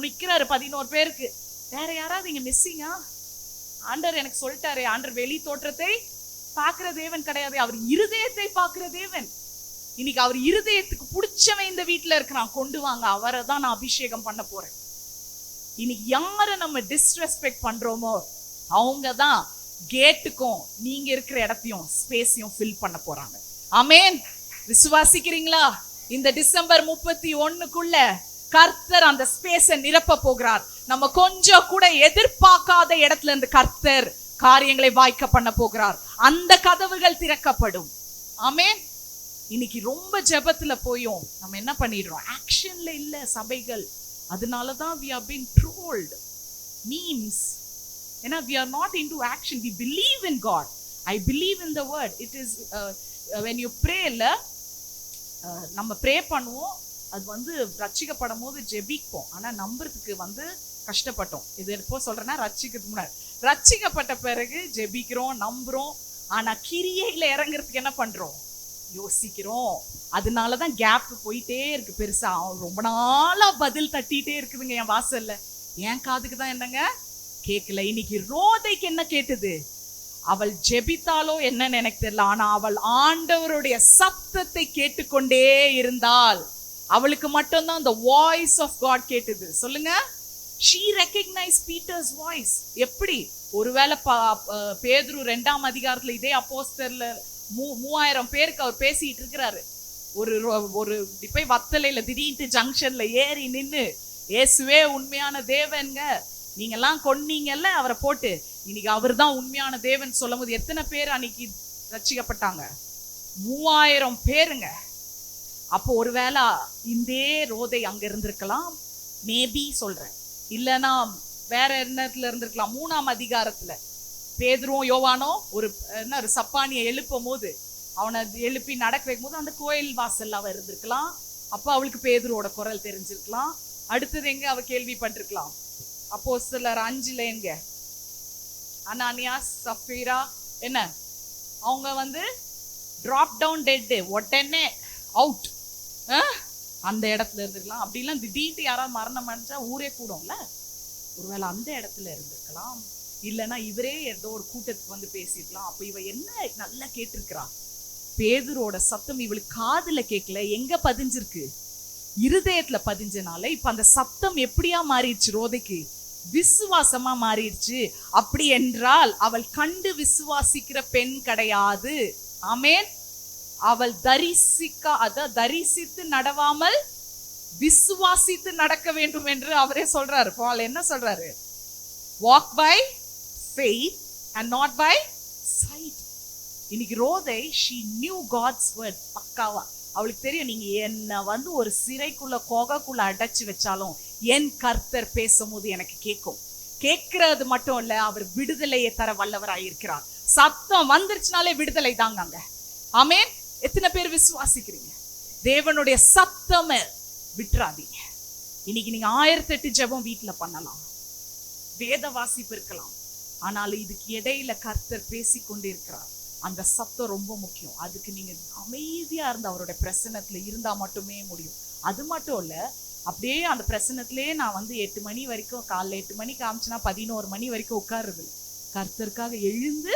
Speaker 1: நிக்கிறாரு 11 பேருக்கு. வேற யாராவது இங்க மிஸ்ஸிங்கா? ஆண்டவர் எனக்கு சொல்லிட்டாரு, ஆண்டவர் வெளி தோற்றத்தை பாக்குற தேவன் கிடையாது, அவர் இருதயத்தை பாக்குற தேவன். இன்னைக்கு அவர் இருதயத்துக்கு பிடிச்சவன் இந்த வீட்டுல இருக்கிறான், கொண்டு வாங்க, அவரை தான் நான் அபிஷேகம் பண்ண போறேன். இன்னைக்கு யாரை நம்ம டிஸ்ரெஸ்பெக்ட் பண்றோமோ அவங்கதான் கேட்டுக்கும் நீங்க இருக்கிற இடத்தையும் ஸ்பேஸையும் ஃபில் பண்ண போறாங்க. ஆமென். விசுவாசிக்கிறீங்களா? இந்த டிசம்பர் 31க்குள்ள கர்த்தர் அந்த ஸ்பேஸை நிரப்ப போகிறார். நம்ம கொஞ்சம் கூட எதிர்பார்க்காத இடத்துல இருந்து கர்த்தர் காரியங்களை வாய்க்க பண்ண போகிறார். அந்த கதவுகள் திறக்கப்படும். ஆமென். இன்னைக்கு ரொம்ப ஜெபத்துல போயும் நம்ம என்ன பண்ணிடுறோம்? ஆக்ஷன்ல இல்ல சபைகள். அதனாலதான் we are being trolled. Memes. ஏன்னா we are not into action. We believe in God. I believe in the word. It is when you pray இல்ல, நம்ம ப்ரே பண்ணுவோம். அது வந்து ரட்சிக்கப்படும் போது ஜெபிப்போம். ஆனா நம்புறதுக்கு கஷ்டப்பட்டோம். இது எப்போ சொல்றேன்னா, ரட்சிக்கிறதுக்கு முன்னாடி. ரட்சிக்கப்பட்ட பிறகு ஜெபிக்கிறோம், நம்புறோம். ஆனா கிரியையில இறங்குறதுக்கு என்ன பண்றோம்? யோசிக்கிறோம். அதனாலதான் கேப் போயிட்டே இருக்கு பெருசா. ரொம்ப நாளா பதில் தட்டிட்டே இருக்குதுங்க என் வாசல்ல. என் காதுக்கு தான் என்னங்க கேட்கல. இன்னைக்கு ரோதைக்கு என்ன கேட்டது? அவள் ஜெபித்தாலோ என்னன்னு எனக்கு தெரியல, ஆனா அவள் ஆண்டவருடைய சத்தத்தை கேட்டுக்கொண்டே இருந்தாள். அவளுக்கு மட்டும்தான் the voice of God கேட்டது. சொல்லுங்க. she recognized Peter's voice. எப்படி? ஒருவேளை பேதுரு 2ஆம் அதிகாரத்துல இதே அப்போஸ்தலர்ல 3000 பேருக்கு அவர் பேசிட்டு இருக்கிறாரு. ஒரு போய் வத்தலையில திடீர்னு ஜங்ஷன்ல ஏறி நின்னு, இயேசுவே உண்மையான தேவன்ங்க, நீங்க எல்லாம் கொன்னீங்கல்ல அவரை போட்டு, இன்னைக்கு அவர் தான் உண்மையான தேவன் சொல்லும் போது எத்தனை பேர் அன்னைக்கு ரட்சிக்கப்பட்டாங்க? 3000 பேருங்க. அப்போ ஒருவேளை இந்தே ரோதை அங்க இருந்திருக்கலாம், மேபி சொல்றேன். இல்லைன்னா வேற என்னத்துல இருந்திருக்கலாம். 3ஆம் அதிகாரத்துல பேதுருவும் யோவானோ ஒரு சப்பானியை எழுப்பும் போது, அவனை எழுப்பி நடக்க வைக்கும் போது அந்த கோயில் வாசல்ல அவ இருந்திருக்கலாம். அப்போ அவளுக்கு பேதுருவோட குரல் தெரிஞ்சிருக்கலாம். அடுத்தது எங்க அவ கேள்விப்பட்டிருக்கலாம்? அப்போஸ்தலர் 5ல எங்க அனானியாஸ் சஃபீரா என்ன அவங்க டிராப் டவுன் டெட், உடனே அவுட், அந்த இடத்துல இருந்திருக்கலாம். அப்படிலாம் திடீர்னு யாராவது மரணம் அடைஞ்சா ஊரே கூடும்ல. ஒருவேளை அந்த இடத்துல இருந்திருக்கலாம். இல்லைன்னா இவரே ஏதோ ஒரு கூட்டத்துக்கு பேசிருக்கலாம். அப்ப இவ என்ன நல்லா கேட்டிருக்கிறா? பேதுரோட சத்தம் இவளுக்கு காதுல கேட்கல, எங்க பதிஞ்சிருக்கு? இருதயத்துல பதிஞ்சனால இப்ப அந்த சத்தம் எப்படியா மாறிடுச்சு? ரோதைக்கு விசுவாசமா மாறிடுச்சு. அப்படி என்றால் அவள் கண்டு விசுவாசிக்கிற பெண் கிடையாது. ஆமென். அவள் தரிசித்து நடவாமல் விசுவாசித்து நடக்க வேண்டும் என்று அவரே சொல்றாரு. பால் என்ன சொல்றாரு? walk by faith and not by sight. இன்னைக்கு ரோதை she knew God's word பக்காவா. அவளுக்கு தெரியும், நீங்க என்ன ஒரு சிறைக்குள்ள கோகைக்குள்ள அடைச்சு வச்சாலும் என் கர்த்தர் பேசும்போது எனக்கு கேட்கும். கேட்கறது மட்டும் இல்ல, அவர் விடுதலையை தர வல்லவராயிருக்கிறார். சத்தம் வந்துருச்சுனாலே விடுதலை தாங்க. ஆமென். எத்தனை பேர் விசுவாசிக்கிறீங்க? தேவனுடைய சத்தமே விட்டுறாதீங்க. இன்னைக்கு நீங்க 1008 ஜெபம் வீட்டுல பண்ணலாம், வேத வாசிப்பு இருக்கலாம், ஆனால் இதுக்கு இடையில கர்த்தர் பேசிக்கொண்டே இருக்கிறார். அந்த சத்தம் ரொம்ப முக்கியம். அதுக்கு நீங்க அமைதியா இருந்த அவருடைய பிரசன்னத்துல இருந்தா மட்டுமே முடியும். அது மட்டும் இல்ல, அப்படியே அந்த பிரசன்னத்திலே நான் 8 மணி வரைக்கும், காலைல 8 மணிக்கு காமிச்சுனா 11 மணி வரைக்கும் உட்காருது. கர்த்தருக்காக எழுந்து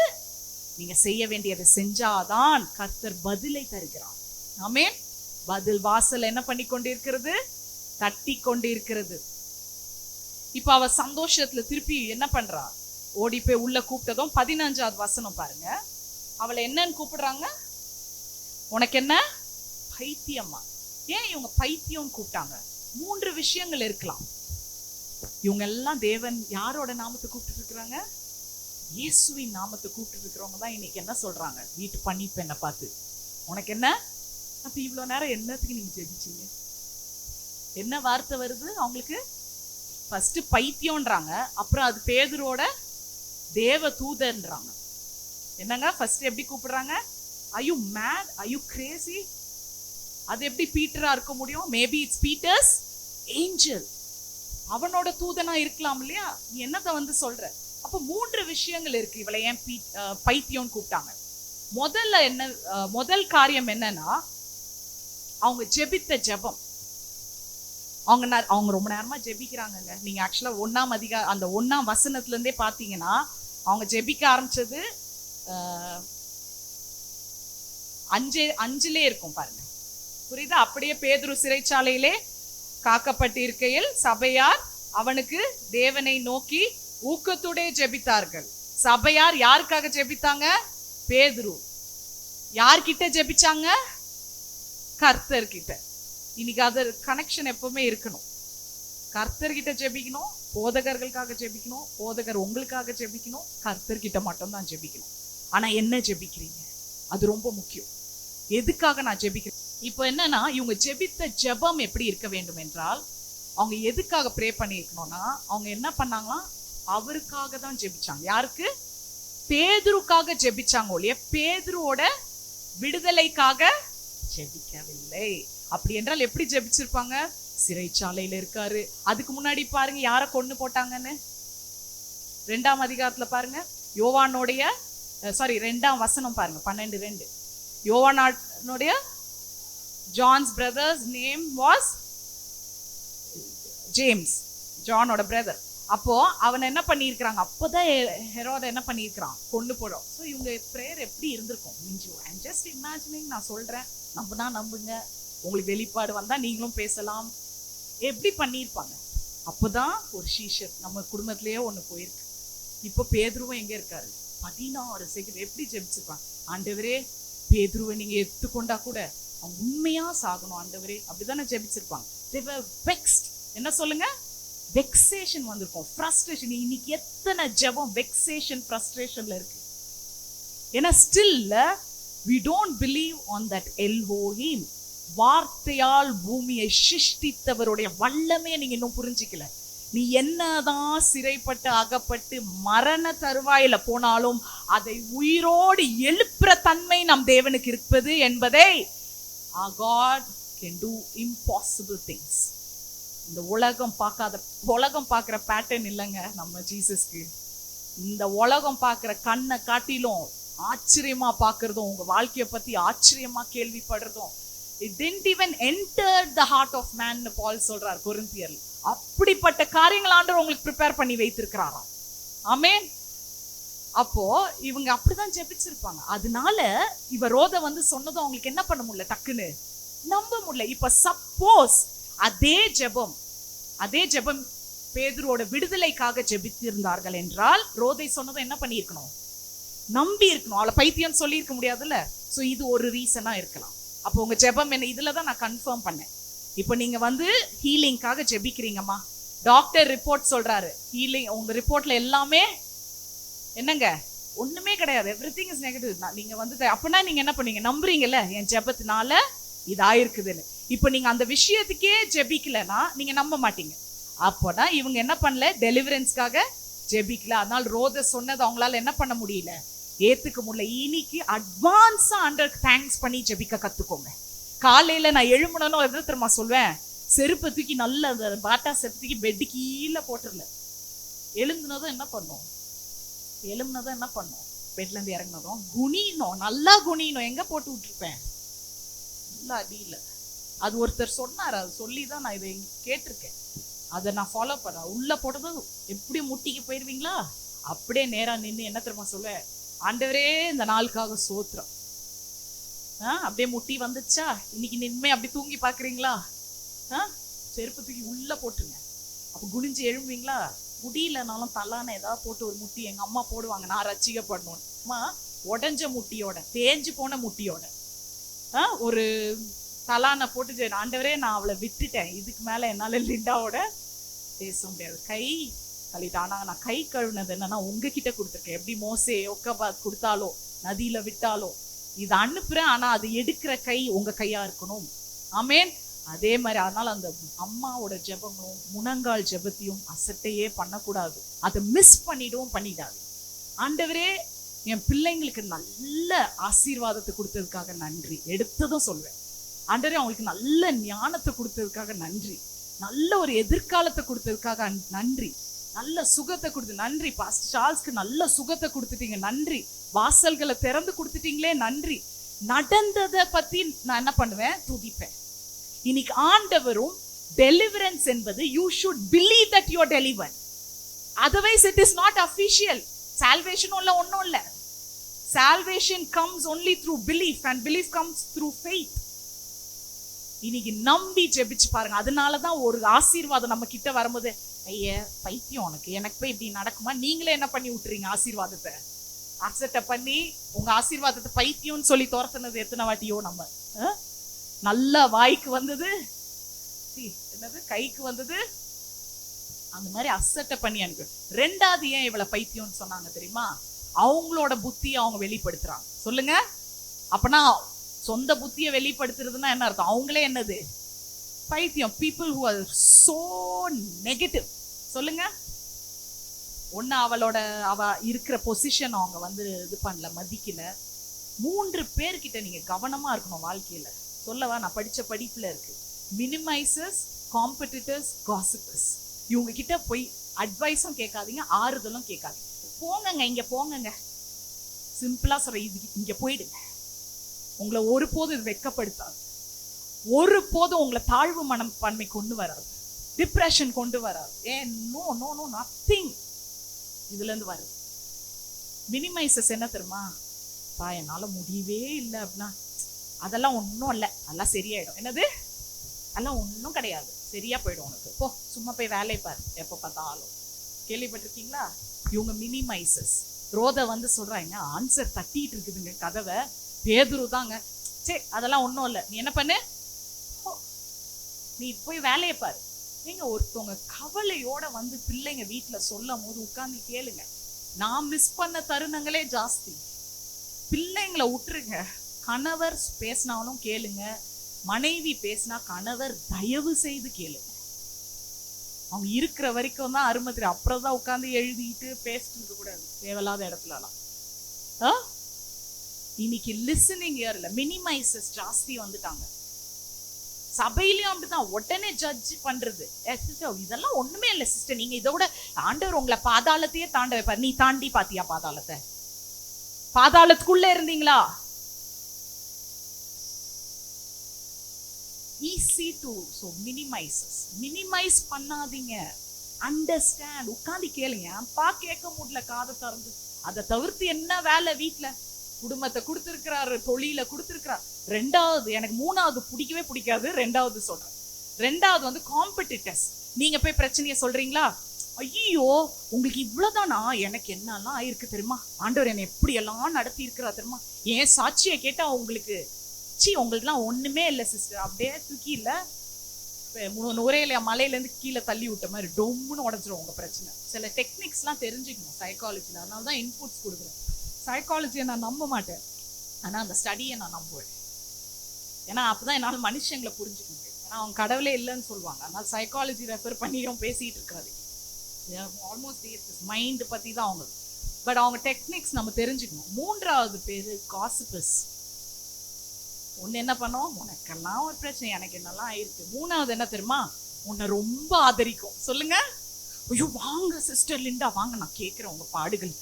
Speaker 1: நீங்க செய்ய வேண்டியதை செஞ்சாதான் கர்த்தர் பதிலை தருகிறார். ஆமென். பதில் வாசல் என்ன பண்ணி கொண்டிருக்கிறது? தட்டி கொண்டிருக்கிறது. இப்ப அவ சந்தோஷத்துல திருப்பி என்ன பண்றா? ஓடி போய் உள்ள கூப்பிட்டதும் 15வது வசனம் பாருங்க. அவளை என்னன்னு கூப்பிடுறாங்க? உனக்கு என்ன பைத்தியமா? ஏன் இவங்க பைத்தியம் கூப்பிட்டாங்க? 3 விஷயங்கள் இருக்கலாம். இவங்க எல்லாம் தேவன் யாரோட நாமத்தை கூப்பிட்டு இருக்கிறாங்க? இயேசுவின் நாமத்தை கூப்பிட்டு இருக்கிறவங்க தான் இன்னைக்கு என்ன சொல்றாங்க? வீட்டு பண்ணி பெண்ணை பார்த்து, உனக்கு என்ன? அப்ப இவ்வளவு நேரம் என்னத்துக்கு நீங்க ஜெபிச்சீங்க? என்ன வார்த்தை வருது அவங்களுக்கு? ஃபர்ஸ்ட் பைத்தியம்ன்றாங்க, அப்புறம் அது பேதுரோட தேவ தூதன்றாங்க. என்னங்க ஃபர்ஸ்ட் எப்படி கூப்பிடுறாங்க? are you mad? are you crazy? அது எப்படி பீட்டரா இருக்க முடியும்? மேபி இட்ஸ் பீட்டர்ஸ் ஏஞ்சல், அவனோட தூதனா இருக்கலாம் இல்லையா? நீ என்னத சொல்ற? அப்ப 3 விஷயங்கள் இருக்கு. இவளை ஏன் பைத்தியம்னு கூப்பிட்டாங்க? முதல் காரியம் என்னன்னா, அவங்க ஜெபித்த ஜெபம். அவங்க ரொம்ப நேரமா ஜெபிக்கிறாங்க. நீங்க ஆக்சுவலா 1ஆம் அதிகாரம் அந்த 1ஆம் வசனத்துல இருந்தே பாத்தீங்கன்னா அவங்க ஜெபிக்க ஆரம்பிச்சது 5லே இருக்கும் பாருங்க. புரியுதா? அப்படியே பேதுரு சிறைச்சாலையிலே காக்கப்பட்டு இருக்கையில் சபையார் அவனுக்கு தேவனை நோக்கி ஊக்கத்தோட ஜெபித்தார்கள். சபையார் யாருக்காக ஜெபித்தாங்க? பேதுரு. யார்கிட்ட ஜெபிச்சாங்க? கர்த்தர் கிட்ட. இன்னைக்கு அது கனெக்ஷன் எப்பவுமே இருக்கணும். கர்த்தர்கிட்ட ஜெபிக்கணும், போதகர்களுக்காக ஜெபிக்கணும், போதகர் உங்களுக்காக ஜெபிக்கணும், கர்த்தர்கிட்ட மட்டும்தான் ஜெபிக்கணும். ஆனா என்ன ஜெபிக்கிறீங்க? அது ரொம்ப முக்கியம். எதுக்காக நான் ஜெபிக்கிறேன்? இப்போ என்னன்னா, இவங்க ஜெபித்த ஜெபம் எப்படி இருக்க வேண்டும் என்றால், அவங்க எதுக்காக ப்ரே பண்ணிருக்கணும்னா, அவங்க என்ன பண்ணாங்களாம்? அவருக்காக தான் ஜெபிச்சாங்க. யாருக்கு? பேதுருக்காக ஜெபிச்சாங்க ஒழிய பேதுருவோட விடுதலைக்காக ஜெபிக்கவில்லை. அப்படி என்றால் எப்படி ஜெபிச்சிருப்பாங்க? சிறைச்சாலையில இருக்காரு. அதுக்கு முன்னாடி பாருங்க யார கொன்னு போட்டாங்கன்னு 2ஆம் அதிகாரத்துல பாருங்க. யோவானுடைய 2ஆம் வசனம் பாருங்க, 12:2. யோவானுடைய John's brother's name was James, ஜானோட பிரதர். அப்போ அவன் என்ன பண்ணியிருக்கிறாங்க? அப்போதான் ஹெரோத என்ன பண்ணியிருக்கிறான்? கொண்டு போறோம். ஸோ இவங்க ப்ரேயர் எப்படி இருந்திருக்கும்? I'm just imagining. நான் சொல்றேன், நம்புனா நம்புங்க, உங்களுக்கு வெளிப்பாடு வந்தா நீங்களும் பேசலாம். எப்படி பண்ணியிருப்பாங்க? அப்போதான் ஒரு சீஷர் நம்ம குடும்பத்திலேயே ஒன்று போயிருக்கு. இப்போ பேதுருவும் எங்க இருக்காரு? 16 செகண்ட். எப்படி ஜெபிச்சிருப்பாங்க? ஆண்டவரே, பேதுருவை நீங்க எடுத்துக்கொண்டா கூட அவன் உண்மையா சாகணும் ஆண்டவரே, அப்படிதானே ஜெபிச்சிருப்பாங்க. they were vexed. என்ன சொல்லுங்க? வெக்ஸேஷன் வந்திருக்கும், ஃப்ரஸ்ட்ரேஷன். இன்னைக்கு எத்தனை ஜெபம் வெக்ஸேஷன் ஃப்ரஸ்ட்ரேஷன்ல இருக்கு. ஏன்னா still we don't believe on that Elohim. வார்த்தையால் பூமியை சிருஷ்டித்தவருடைய வல்லமே நீங்க இன்னும் புரிஞ்சிக்கல. நீ என்னதான் சிறைப்பட்டு அகப்பட்டு மரண தருவாயில போனாலும் அதை உயிரோடு எழுப்புற தன்மை நம் தேவனுக்கு இருப்பது என்பதை our God can do impossible things. இந்த உலகம் பார்க்கிற பேட்டர்ன் இல்லைங்க நம்ம ஜீசஸ்க்கு. இந்த உலகம் பார்க்கிற கண்ணை காட்டிலும் ஆச்சரியமா பார்க்கறதும், உங்க வாழ்க்கையை பத்தி ஆச்சரியமா கேள்விப்படுறதும், it didn't even enter the heart of man ன்னு பால் சொல்றார் கொரிந்தியர்ல. அப்படிப்பட்ட காரியங்கள் ஆண்டவர் உங்களுக்கு ப்ரிப்பேர் பண்ணி வைத்திருக்கிறாராம். ஆமென். அப்போ இவங்க அப்படிதான் ஜெபிச்சிருப்பாங்க. அதனால இவ ரோத வந்து சொன்னதும் அவங்களுக்கு என்ன பண்ண முடியல? டக்குன்னு நம்ப முடியல. இப்ப சப்போஸ் அதே ஜெபம் பேதுருவோட விடுதலைக்காக ஜெபித்திருந்தார்கள் என்றால் ரோதை சொன்னதும் என்ன பண்ணியிருக்கணும்? நம்பி இருக்கணும். அவளை பைத்தியம் சொல்லி இருக்க முடியாதுல்ல. சோ இது ஒரு ரீசனா இருக்கலாம். அப்போ உங்க ஜெபம் என்ன? இதுலதான் நான் கன்ஃபார்ம் பண்ணேன். இப்போ நீங்க வந்து ஹீலிங்காக ஜெபிக்கிறீங்கம்மா, டாக்டர் ரிப்போர்ட் சொல்றாரு ஹீலிங், உங்க ரிப்போர்ட்ல எல்லாமே என்னங்க? ஒண்ணுமே கிடையாது, எவ்ரிதிங் இஸ் நெகட்டிவ். நீங்க வந்து அப்பனா நீங்க என்ன பண்ணீங்க? நம்புறீங்கல்ல என் ஜெபத்தினால இது ஆயிருக்குதுன்னு. இப்போ நீங்க அந்த விஷயத்துக்கே ஜெபிக்கலன்னா நீங்க நம்ப மாட்டீங்க. அப்போனா இவங்க என்ன பண்ணல? டெலிவரன்ஸ்க்காக ஜெபிக்கல. அதனால ரோத சொன்னது அவங்களால என்ன பண்ண முடியல? ஏத்துக்க முடியல. இன்னைக்கு அட்வான்ஸா ஆண்டவருக்கு தேங்க்ஸ் பண்ணி ஜெபிக்க கத்துக்கோங்க. காலையில நான் எழும்பணும் எது தெரியுமா சொல்வேன்? செருப்பை தூக்கி நல்ல அந்த பாட்டா செருப்பு தூக்கி பெட்டு கீழே போட்டுருல. எழுந்துனதும் என்ன பண்ணும்? பெட்ல இருந்து இறங்கினதும் குனியணும், நல்லா குனியணும். எங்க போட்டு விட்டுருப்பேன்? நல்லா அடியில. அது ஒருத்தர் சொன்னார், அது சொல்லிதான் நான் இதை கேட்டிருக்கேன். அதை நான் ஃபாலோ பண்ணேன். உள்ள போட்டதும் எப்படி முட்டிக்கு போயிருவீங்களா? அப்படியே நேரா நின்று என்ன தெரியுமா சொல்லுவேன்? ஆண்டவரே, இந்த நாளுக்காக சோத்திரம். அப்படியே முட்டி வந்துச்சா? இன்னைக்கு நின்மை அப்படி தூங்கி பாக்குறீங்களா? செருப்பு தூக்கி உள்ள போட்டுருங்க. அப்ப குனிஞ்சு எழும்புவீங்களா? முடியலனாலும் தலான ஏதாவது போட்டு ஒரு முட்டி எங்க அம்மா போடுவாங்க, நான் ரசிக்கப்படணும். அம்மா உடஞ்ச முட்டியோட, தேஞ்சு போன முட்டியோட ஒரு தலான போட்டு, ஆண்டவரே நான் அவளை விட்டுட்டேன், இதுக்கு மேல என்னால லிண்டாவோட பேச முடியாது, கை கழிட்டானா. நான் கை கழுவுனது என்னன்னா உங்ககிட்ட கொடுத்துருக்கேன். எப்படி மோசே ஒக்கபாத் கொடுத்தாலோ, நதியில விட்டாலோ, இது அனுப்புறேன், ஆனா அது எடுக்கிற கை உங்க கையா இருக்கணும். ஆமேன். அதே மாதிரி அதனால அந்த அம்மாவோட ஜெபங்களும் முனங்கால் ஜெபத்தையும் அசட்டையே பண்ணக்கூடாது. அதை மிஸ் பண்ணிடாது. ஆண்டவரே, என் பிள்ளைங்களுக்கு நல்ல ஆசீர்வாதத்தை கொடுத்ததுக்காக நன்றி. எடுத்ததும் சொல்வேன், ஆண்டவரே அவங்களுக்கு நல்ல ஞானத்தை கொடுத்ததுக்காக நன்றி, நல்ல ஒரு எதிர்காலத்தை கொடுத்ததுக்காக நன்றி, நல்ல சுகத்தை கொடுத்து நன்றி. பாஸ்டர் சார்ல்ஸ்க்கு நல்ல சுகத்தை கொடுத்துட்டீங்க, நன்றி. வாசல்களை திறந்து கொடுத்துட்டீங்களே, நன்றி. நடந்ததை பத்தி நான் என்ன பண்ணுவேன்? துதிப்பேன். இன்னைக்கு ஆண்டவரும் டெலிவரன்ஸ் என்பது you should believe that you are delivered, otherwise it is not official. salvation ஒண்ணும் இல்ல. salvation comes only through belief and belief comes through faith. இன்னைக்கு நம்பி ஜெபிச்சு பாருங்க. அதனாலதான் ஒரு ஆசீர்வாதம் நம்ம கிட்ட வரும்போது ஐய பைத்தியம் உனக்கு, எனக்கு போய் இப்படி நடக்குமா? நீங்களே என்ன பண்ணி விட்டுறீங்க? ஆசீர்வாதத்தை அக்செப்ட் பண்ணி உங்க ஆசீர்வாதத்தை பைத்தியம்னு சொல்லி துரத்துனது எத்தனை வாட்டியோ நம்ம. நல்ல வாய்க்கு வந்தது, என்னது கைக்கு வந்தது, அந்த மாதிரி அக்செப்ட் பண்ணி அனுப்பு. ரெண்டாவது ஏன் இவ்வளவு பைத்தியம்னு சொன்னாங்க தெரியுமா? அவங்களோட புத்தியை அவங்க வெளிப்படுத்துறாங்க. சொல்லுங்க. அப்பனா சொந்த புத்தியை வெளிப்படுத்துறதுன்னா என்ன அர்த்தம்? அவங்களே என்னது? பைத்தியம். people who are so negative. சொல்லுங்க. ஒன்னு அவ இருக்கிற பொசிஷன் அவங்க வந்து இது பண்ணல, மதிக்கல. 3 பேர்கிட்ட நீங்க கவனமா இருக்கணும் வாழ்க்கையில. சொல்லவா, நான் படிச்ச படிப்புல இருக்கு. மினிமைசர்ஸ், காம்படிட்டர்ஸ், காசிப்பர்ஸ். இவங்க கிட்ட போய் அட்வைஸும் கேட்காதீங்க, ஆறுதலும் கேட்காதீங்க. போங்கங்க, இங்க போங்கங்க. சிம்பிளா சொல்ற, இது இங்க போயிடுங்க. உங்களை ஒருபோதும் இது வெட்கப்படுத்தாது, ஒருபோதும் உங்களை தாழ்வு மனப்பான்மை கொண்டு வராது, டிப்ரெஷன் கொண்டு வராது. நோ நோ நோ, நத்திங் இதுல இருந்து வருது. மினிமைசஸ் என்ன தெரியுமா? என்னால முடியவே இல்லை அப்படின்னா, அதெல்லாம் ஒன்றும் இல்லை, அதெல்லாம் சரியாயிடும். என்னது? அதெல்லாம் ஒன்றும் கிடையாது, சரியா போயிடும் உனக்கு, போ சும்மா போய் வேலையை பாரு எப்போ பார்த்தாலும். கேள்விப்பட்டிருக்கீங்களா? இவங்க மினிமைசஸ். ரோத வந்து சொல்றாங்க, ஆன்சர் தட்டிட்டு இருக்குதுங்க கதவை. பேதுரு தாங்க, சரி அதெல்லாம் ஒன்றும் இல்லை, நீ என்ன பண்ணு, நீ போய் வேலையை பாரு. நீங்க ஒருத்தவங்க கவலையோட வந்து பிள்ளைங்க வீட்டுல சொல்லும் போது உட்கார்ந்து கேளுங்க. நான் மிஸ் பண்ண தருணங்களே ஜாஸ்தி. பிள்ளைங்களை விட்டுருங்க. கணவர் பேசினாலும் கேளுங்க, மனைவி பேசினா கணவர் தயவு செய்து கேளுங்க. அவங்க இருக்கிற வரைக்கும் தான் அருமை தெரியும். அப்புறம் தான் உட்காந்து எழுதிட்டு பேசிட்டு இருக்க கூடாது தேவையில்லாத இடத்துலலாம். இன்னைக்கு லிசனிங் இயர்ல மினிமைசஸ் ஜாஸ்தி வந்துட்டாங்க. சபையிலயும் அப்படிதான், உடனே ஜட்ஜ் பண்றது. இதெல்லாம் ஒண்ணுமே இல்லை சிஸ்டர், நீங்க இதோட ஆண்டவர் உங்களை பாதாளத்தையே தாண்ட வைப்பார். நீ தாண்டி பாத்தியா பாதாளத்தை? பாதாளத்துக்குள்ள இருந்தீங்களா? Easy to so minimises. Minimise பண்ணாதீங்க, அண்டர்ஸ்டாண்ட். உட்காந்து கேளுங்க. கேட்க முடியல, காதை திறந்து. அதை தவிர்த்து என்ன வேலை வீட்டுல? குடும்பத்தை கொடுத்திருக்கிறாரு, தொழில கொடுத்திருக்கிறார். ரெண்டாவது, எனக்கு மூணாவது பிடிக்கவே பிடிக்காது, ரெண்டாவது சொல்றேன். ரெண்டாவது வந்து காம்படிட்டர்ஸ். நீங்க போய் பிரச்சனையை சொல்றீங்களா? ஐயோ உங்களுக்கு இவ்வளவுதானா? எனக்கு என்னெல்லாம் ஆயிருக்கு தெரியுமா? ஆண்டவர் என்னை எப்படி எல்லாம் நடத்தி இருக்கிறா தெரியுமா? ஏன் சாட்சியை கேட்டா உங்களுக்கு உங்களுக்குலாம் ஒண்ணுமே இல்லை சிஸ்டர், அப்படியே தூக்கி இல்ல நுரையில மலையில இருந்து கீழே தள்ளி விட்ட மாதிரி டொம்முன்னு உடஞ்சிரும் உங்க பிரச்சனை. சில டெக்னிக்ஸ் எல்லாம் தெரிஞ்சுக்கணும் சைக்காலஜில. அதனாலதான் இன்புட்ஸ் கொடுக்குறேன். சைக்காலஜியை நான் நம்ப மாட்டேன், ஆனா அந்த ஸ்டடியை நான் நம்புவேன். ஏன்னா அப்பதான் என்னால மனுஷங்களை புரிஞ்சுக்க முடியும். ஏன்னா அவங்க கடவுளே இல்லைன்னு சொல்லுவாங்க. அதனால சைக்காலஜி ரெஃபர் பண்ணியும் பேசிட்டு இருக்காது. ஆல்மோஸ்ட் மைண்ட் பத்தி தான் அவங்க. பட் அவங்க டெக்னிக்ஸ் நம்ம தெரிஞ்சுக்கணும். மூன்றாவது பேரு காசிப்பர்ஸ். ஒன்னு என்ன பண்ணோம், உனக்கெல்லாம் ஒரு பிரச்சனை, எனக்கு என்னெல்லாம் ஆயிருக்கு. மூணாவது என்ன தெரியுமா? உன்னை ரொம்ப ஆதரிக்கும். சொல்லுங்க. ஐயோ வாங்க சிஸ்டர் லிண்டா வாங்க, நான் கேட்கிறேன் உங்க பாடுகள்.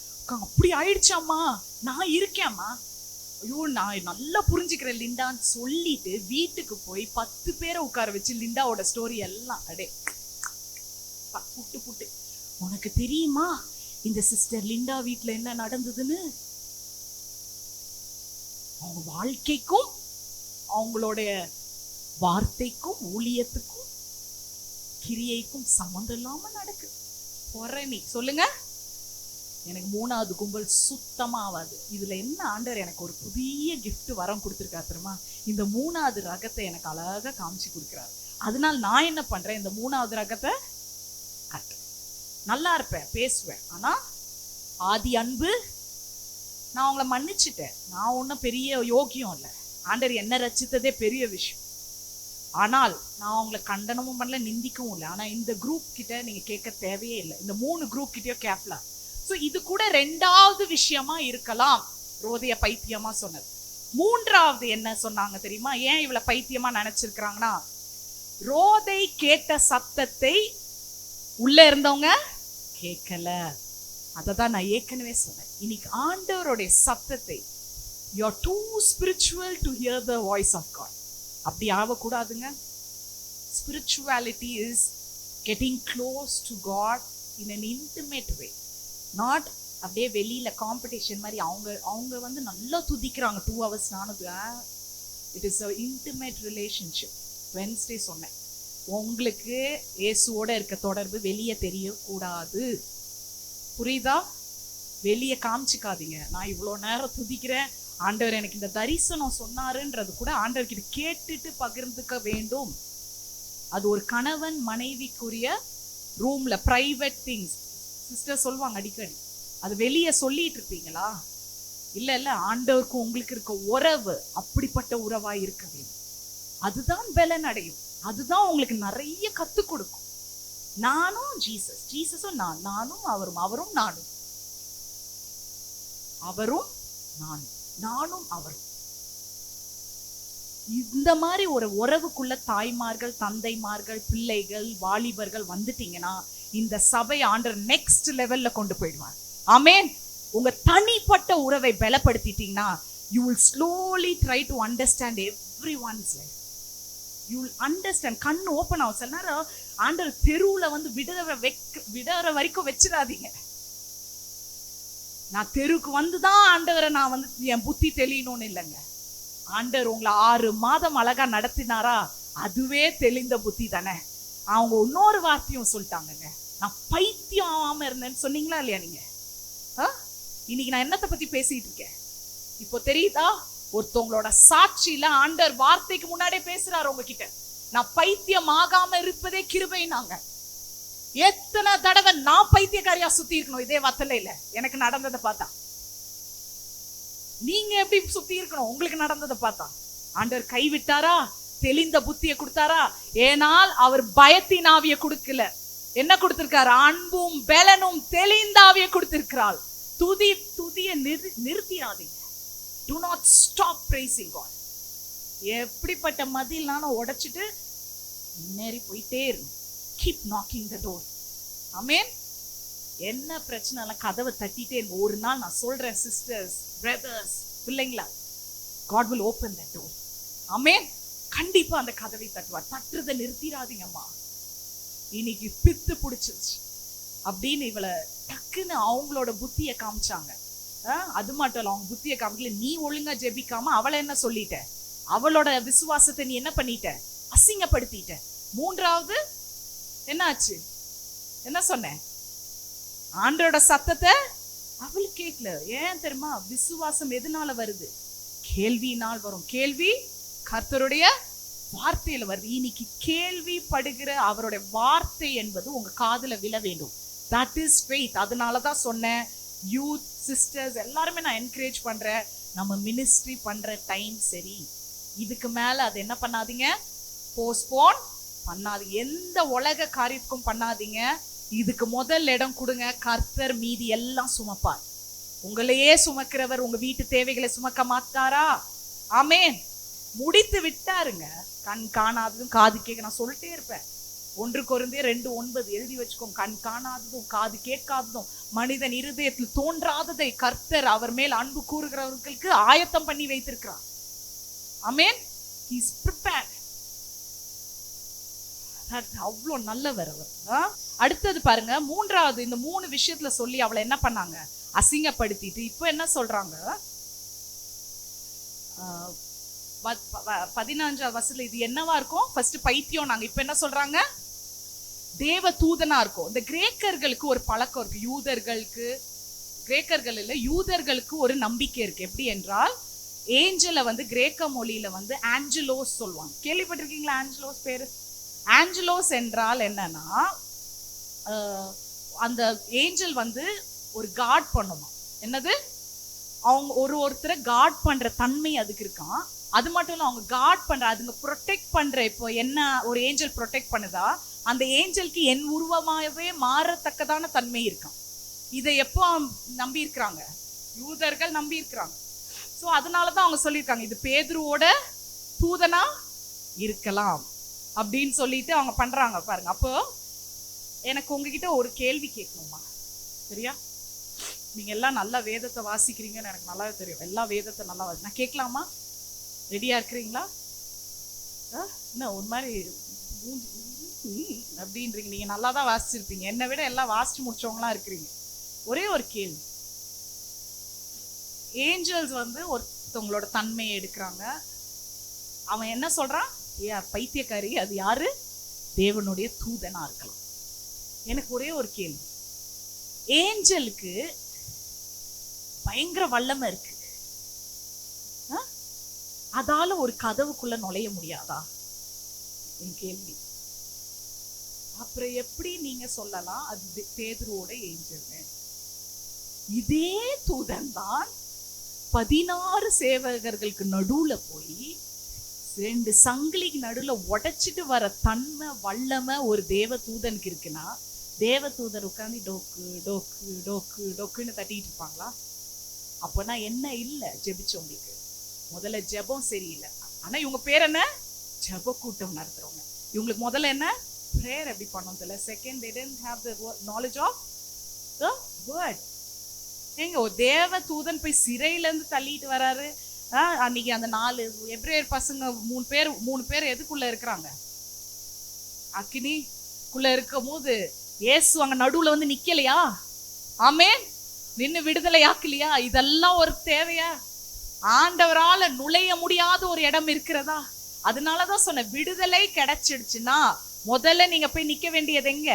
Speaker 1: அப்படி ஆயிடுச்சாமா, நான் இருக்கேம்மா, ஐயோ நான் நல்லா புரிஞ்சுக்கிறேன் லிண்டான்னு சொல்லிட்டு வீட்டுக்கு போய் 10 பேரை உட்கார வச்சு லிண்டாவோட ஸ்டோரி எல்லாம் அடே புட்டு புட்டு. உனக்கு தெரியுமா இந்த சிஸ்டர் லிண்டா வீட்டுல என்ன நடந்ததுன்னு? அவங்க வாழ்க்கைக்கும் அவங்களுடைய வார்த்தைக்கும் ஊழியத்துக்கும் கிரியைக்கும் சம்மந்தம் இல்லாம நடக்கு. பொறணி. சொல்லுங்க. எனக்கு மூணாவது கும்பல் சுத்தமா ஆகாது. இதுல என்ன, ஆண்டவர் எனக்கு ஒரு புதிய கிஃப்ட் வரம் கொடுத்துருக்கா தெரியுமா? இந்த மூணாவது ரகத்தை எனக்கு அழகா காமிச்சு கொடுக்குறாரு. அதனால நான் என்ன பண்றேன், இந்த மூணாவது ரகத்தை கட்டு. நல்லா இருப்பேன், பேசுவேன், ஆனா ஆதி அன்பு. நான் அவங்கள மன்னிச்சுட்டேன். நான் ஒன்றும் பெரிய யோகியம் இல்லை, ஆண்டவர் என்ன ரச்சித்ததே பெரிய விஷயம். ஆனால் நான் அவங்களை கண்டனமும் பண்ணல, நிந்திக்கவும் இல்லை. ஆனா இந்த குரூப் கிட்ட நீங்க கேட்க தேவையே இல்லை. இந்த 3 குரூப் கிட்டயோ கேட்கலாம். இது கூட ரெண்டாவது விஷயமா இருக்கலாம் ரோதைய பைத்தியமா சொன்னது. மூன்றாவது என்ன சொன்னாங்க தெரியுமா? ஏன் இவளை பைத்தியமா நினைச்சிருக்கிறாங்கன்னா, ரோதை கேட்ட சத்தத்தை உள்ள இருந்தவங்க கேட்கல. அததான் நான் ஏற்கனவே சொன்னேன். இன்னைக்கு ஆண்டவருடைய சத்தத்தை, you are too spiritual to hear the voice of God. அப்படி ஆகக்கூடாதுங்க. Spirituality is getting close to God in an intimate way. Not அப்படியே வெளியில காம்படிஷன் மாதிரி. அவங்க வந்து நல்லா துதிக்கிறாங்க 2 hours. நானும் it is a intimate relationship. Wednesday சொன்னேன், உங்களுக்கு இயேசுவோட இருக்க தொடர்பு வெளியே தெரியக்கூடாது. புரியுதா? வெளியே காமிச்சிக்காதீங்க. நான் இவ்வளோ நேரம் துதிக்கிறேன், ஆண்டவர் எனக்கு இந்த தரிசனம் சொன்னாருன்றது கூட ஆண்டவர்கிட்ட கேட்டுட்டு பகிர்ந்துக்க வேண்டும். அது ஒரு கணவன் மனைவிக்குரிய ரூம்ல பிரைவேட் திங்ஸ். சிஸ்டர் சொல்லுவாங்க அடிக்கடி, அது வெளியே சொல்லிட்டு இருப்பீங்களா? இல்ல இல்ல, ஆண்டவருக்கும் உங்களுக்கு இருக்க உறவு அப்படிப்பட்ட உறவா இருக்க வேண்டும். அதுதான் பலன் அடையும். அதுதான் உங்களுக்கு நிறைய கத்து கொடுக்கும். நானும் ஜீசஸ், ஜீசஸும் நானும் அவரும், அவரும் நானும், அவரும் நானும் அவரும். இந்த மாதிரி ஒரு உறவுக்குள்ள தாய்மார்கள், தந்தைமார்கள், பிள்ளைகள், வாலிபர்கள் வந்துட்டீங்கன்னா இந்த சபை ஆண்டவர் நெக்ஸ்ட் லெவல்ல கொண்டு போயிடுவார். ஆமென். உங்க தனிப்பட்ட உறவை பலப்படுத்திட்டீங்கன்னா you will slowly try to understand everyone's life. You will understand. கண் ஓப்பன் ஆகும். சில நேரம் ஆண்டவர் தெருவுல வந்து விடற வரைக்கும் வச்சிடாதீங்க. நான் தெருவுக்கு வந்துதான் ஆண்டவரை நான் வந்து என் புத்தி தெளியணும்னு இல்லைங்க. ஆண்டவர் உங்களை 6 மாதம் அழகா நடத்தினாரா, அதுவே தெளிந்த புத்தி தானே. அவங்க இன்னொரு வார்த்தையும் சொல்லிட்டாங்கங்க, நான் பைத்தியம் ஆகாம இருந்தேன்னு சொன்னீங்களா இல்லையா நீங்க? இன்னைக்கு நான் என்னத்தை பத்தி பேசிட்டு இருக்கேன் இப்போ தெரியுதா? ஒருத்தவங்களோட சாட்சியில ஆண்டவர் வார்த்தைக்கு முன்னாடியே பேசுறாரு உங்ககிட்ட. நான் பைத்தியம் ஆகாம இருப்பதே கிருபைனாங்க. எத்தனை தடவை நான் பைத்தியக்காரியா சுத்தி இருக்கணும் இதே வத்தலையில எனக்கு நடந்ததை பார்த்தா. நீங்க எப்படி சுத்தி இருக்கணும் உங்களுக்கு நடந்ததை பார்த்தா? ஆண்டவர் கைவிட்டாரா? தெளிந்த புத்தியை கொடுத்தாரா? ஏனால் அவர் பயத்தின் ஆவியை கொடுக்கல. என்ன கொடுத்திருக்காரு? அன்பும் பலனும் தெளிந்த ஆவியை கொடுத்திருக்கிறாள். துதியை நிறுத்திடாதீங்க. Do not stop praising God. எப்படிப்பட்ட மதில்னாலும் உடைச்சிட்டு முன்னேறி போயிட்டே இருங்க. Keep knocking the door. ஆமென். என்ன பிரச்சனை கதவை தட்டிட்டே இருங்க. ஒரு நாள் நான் சொல்றேன் சிஸ்டர்ஸ், பிரதர்ஸ், பிள்ளைங்களா, God will open that door. ஆமென். கண்டிப்பா அந்த கதவை தட்டுவார். தட்டுறதை நிறுத்திடாதீங்கம்மா. இன்னைக்கு பித்து பிடிச்சிருச்சு அப்படின்னு இவளை டக்குன்னு அவங்களோட புத்தியை காமிச்சாங்க. அது மட்டும் இல்ல, அவங்க புத்தியை காமிக்கல. நீ ஒழுங்கா ஜெபிக்காம அவளை என்ன சொல்லிட்ட? அவளோட விசுவாசத்தை நீ என்ன பண்ணிட்ட? அசிங்கப்படுத்திட்ட. மூன்றாவது என்ன ஆச்சு? என்ன சொன்ன? ஆண்டவரோட சத்தத்தை அவள் கேட்கல. ஏன் தெரியுமா? விசுவாசம் எதனால வருது? கேள்வியினால் வரும். கேள்வி கர்த்தருடைய வார்த்தையில வருது. இன்னைக்கு கேள்வி படுகிற அவருடைய வார்த்தை என்பது உங்க காதுல விழ வேண்டும். That is faith. அதனாலதான் சொன்னேன், யூத் சிஸ்டர்ஸ் எல்லாருமே நான் என்கரேஜ் பண்றேன். நம்ம மினிஸ்ட்ரி பண்ற டைம் சரி, இதுக்கு மேல அது என்ன பண்ணாதீங்க, போஸ்ட்போன் பண்ணாதீங்க. எந்த உலக காரியத்துக்கும் பண்ணாதீங்க. இதுக்கு முதல் இடம் கொடுங்க. கர்த்தர் மீதி எல்லாம் சுமப்பார். உங்களையே சுமக்கிறவர் உங்க வீட்டு தேவைகளை சுமக்க மாட்டாரா? ஆமென். முடித்து விட்டாருங்க. கண் காணாததும் காது கேட்க, நான் சொல்லிட்டே இருப்பேன். 1 கொரிந்தியர் 2:9 எழுதி வச்சுக்கோங்க. கண் காணாததும் காது கேட்காததும் மனிதன் இருதயத்தில் தோன்றாததை கர்த்தர் அவர் மேல் அன்பு கூறுகிறவர்களுக்கு ஆயத்தம் பண்ணி வைத்திருக்கிறார். ஆமென். He is prepared. அவ்வளோ நல்லவர் அவர். அடுத்தது பாருங்க, மூன்றாவது இந்த 3 விஷயத்துல சொல்லி அவளை என்ன பண்ணாங்க? அசிங்கப்படுத்திட்டு இப்ப என்ன சொல்றாங்க? 15ஆம் வசனத்துல இது என்னவா இருக்கும்? ஃபர்ஸ்ட் பைத்தியம் நாங்க. இப்ப என்ன சொல்றாங்க? தேவ தூதனா இருக்கும். இந்த கிரேக்கர்களுக்கு ஒரு பழக்கம் இருக்கு. கிரேக்கர்கள் இல்ல, யூதர்களுக்கு ஒரு நம்பிக்கை இருக்கு. எப்படி என்றால், ஏஞ்சலை வந்து கிரேக்க மொழியில வந்து ஆஞ்சலோஸ் சொல்லுவாங்க. கேள்விப்பட்டிருக்கீங்களா ஆஞ்சலோஸ் பேரு? ஆஞ்சலோஸ் என்றால் என்னன்னா, அந்த ஏஞ்சல் வந்து ஒரு காட் பண்ணுமா. என்னது? அவங்க ஒருத்தரை காட் பண்ற தன்மை அதுக்கு இருக்கான். அது மட்டும் இல்ல, அவங்க காட் பண்ற, அதுங்க ப்ரொடெக்ட் பண்ற. இப்போ என்ன ஒரு ஏஞ்சல் ப்ரொடெக்ட் பண்ணுதா, அந்த ஏஞ்சலுக்கு என் உருவமாகவே மாறத்தக்கதான தன்மை இருக்கான். இதை எப்போ நம்பி இருக்கிறாங்க? யூதர்கள் நம்பி இருக்கிறாங்க. ஸோ அதனாலதான் அவங்க சொல்லியிருக்காங்க, இது பேதுருவோட தூதனா இருக்கலாம் அப்படின்னு சொல்லிட்டு அவங்க பண்றாங்க பாருங்க. அப்போ எனக்கு உங்ககிட்ட ஒரு கேள்வி கேட்கணுமா? சரியா? நீங்க எல்லாம் நல்லா வேதத்தை வாசிக்கிறீங்கன்னு எனக்கு நல்லா தெரியும். எல்லா வேதத்தை நல்லா நான் கேட்கலாமா? ரெடியா இருக்கிறீங்களா? என்ன ஒரு மாதிரி அப்படின்றீங்க? நீங்க நல்லா தான் வாசிச்சிருப்பீங்க. என்னை விட எல்லாம் வாசிச்சு முடிச்சவங்களா இருக்கிறீங்க. ஒரே ஒரு கேள்வி. ஏஞ்சல்ஸ் வந்து ஒருத்தவங்களோட தன்மையை எடுக்கிறாங்க. அவன் என்ன சொல்றான்? பைத்தியக்காரி, அது யாரு? தேவனுடைய தூதனா இருக்கலாம். எனக்கு ஒரே ஒரு கேள்வி, ஏஞ்சலுக்கு பயங்கர வல்லமை இருக்கு, அதால ஒரு கதவுக்குள்ள நுழைய முடியாதா? என் கேள்வி. அப்புறம் எப்படி நீங்க சொல்லலாம் அது பேதுருவோட ஏஞ்சல்? இதே தூதன் தான் 16 சேவகர்களுக்கு நடுவுல போய் 2 சங்கிலிக்கு நடுவுல உடைச்சிட்டு வர தன்மை வல்லமை ஒரு தேவ தூதனுக்கு இருக்குன்னா, தேவ தூதர் உட்காந்து டோக்கு டோக்கு டோக்கு டோக்குன்னு தட்டிட்டு இருப்பாங்களா? அப்பனா என்ன இல்ல ஜெபிச்சவங்களுக்கு முதல்ல ஜெபம் சரியில்லை. ஆனா இவங்க பேர் என்ன? ஜெப கூட்டம் நடத்துறவங்க. இவங்களுக்கு முதல்ல என்ன? பிரேயர் எப்படி பண்ணணும் தெரியல. Second, they didn't have the knowledge of the word. ஏங்க ஒரு தேவ தூதன் போய் சிறையில இருந்து தள்ளிட்டு வராரு. அன்னைக்கு அந்த 4 எபிரேயர் பசங்க 3 பேர் எதுக்குள்ள இருக்கிறாங்க? அக்கினிக்குள்ள இருக்கும் போது இயேசு அங்க நடுவுல வந்து நிக்கலையா? ஆமென். நின்னு விடுதலை ஆக்கலையா? இதெல்லாம் ஒரு தேவையா? ஆண்டவரால நுழைய முடியாத ஒரு இடம் இருக்கிறதா? அதனாலதான் சொன்ன, விடுதலை கிடைச்சிடுச்சுன்னா முதல்ல நீங்க போய் நிக்க வேண்டியது எங்க?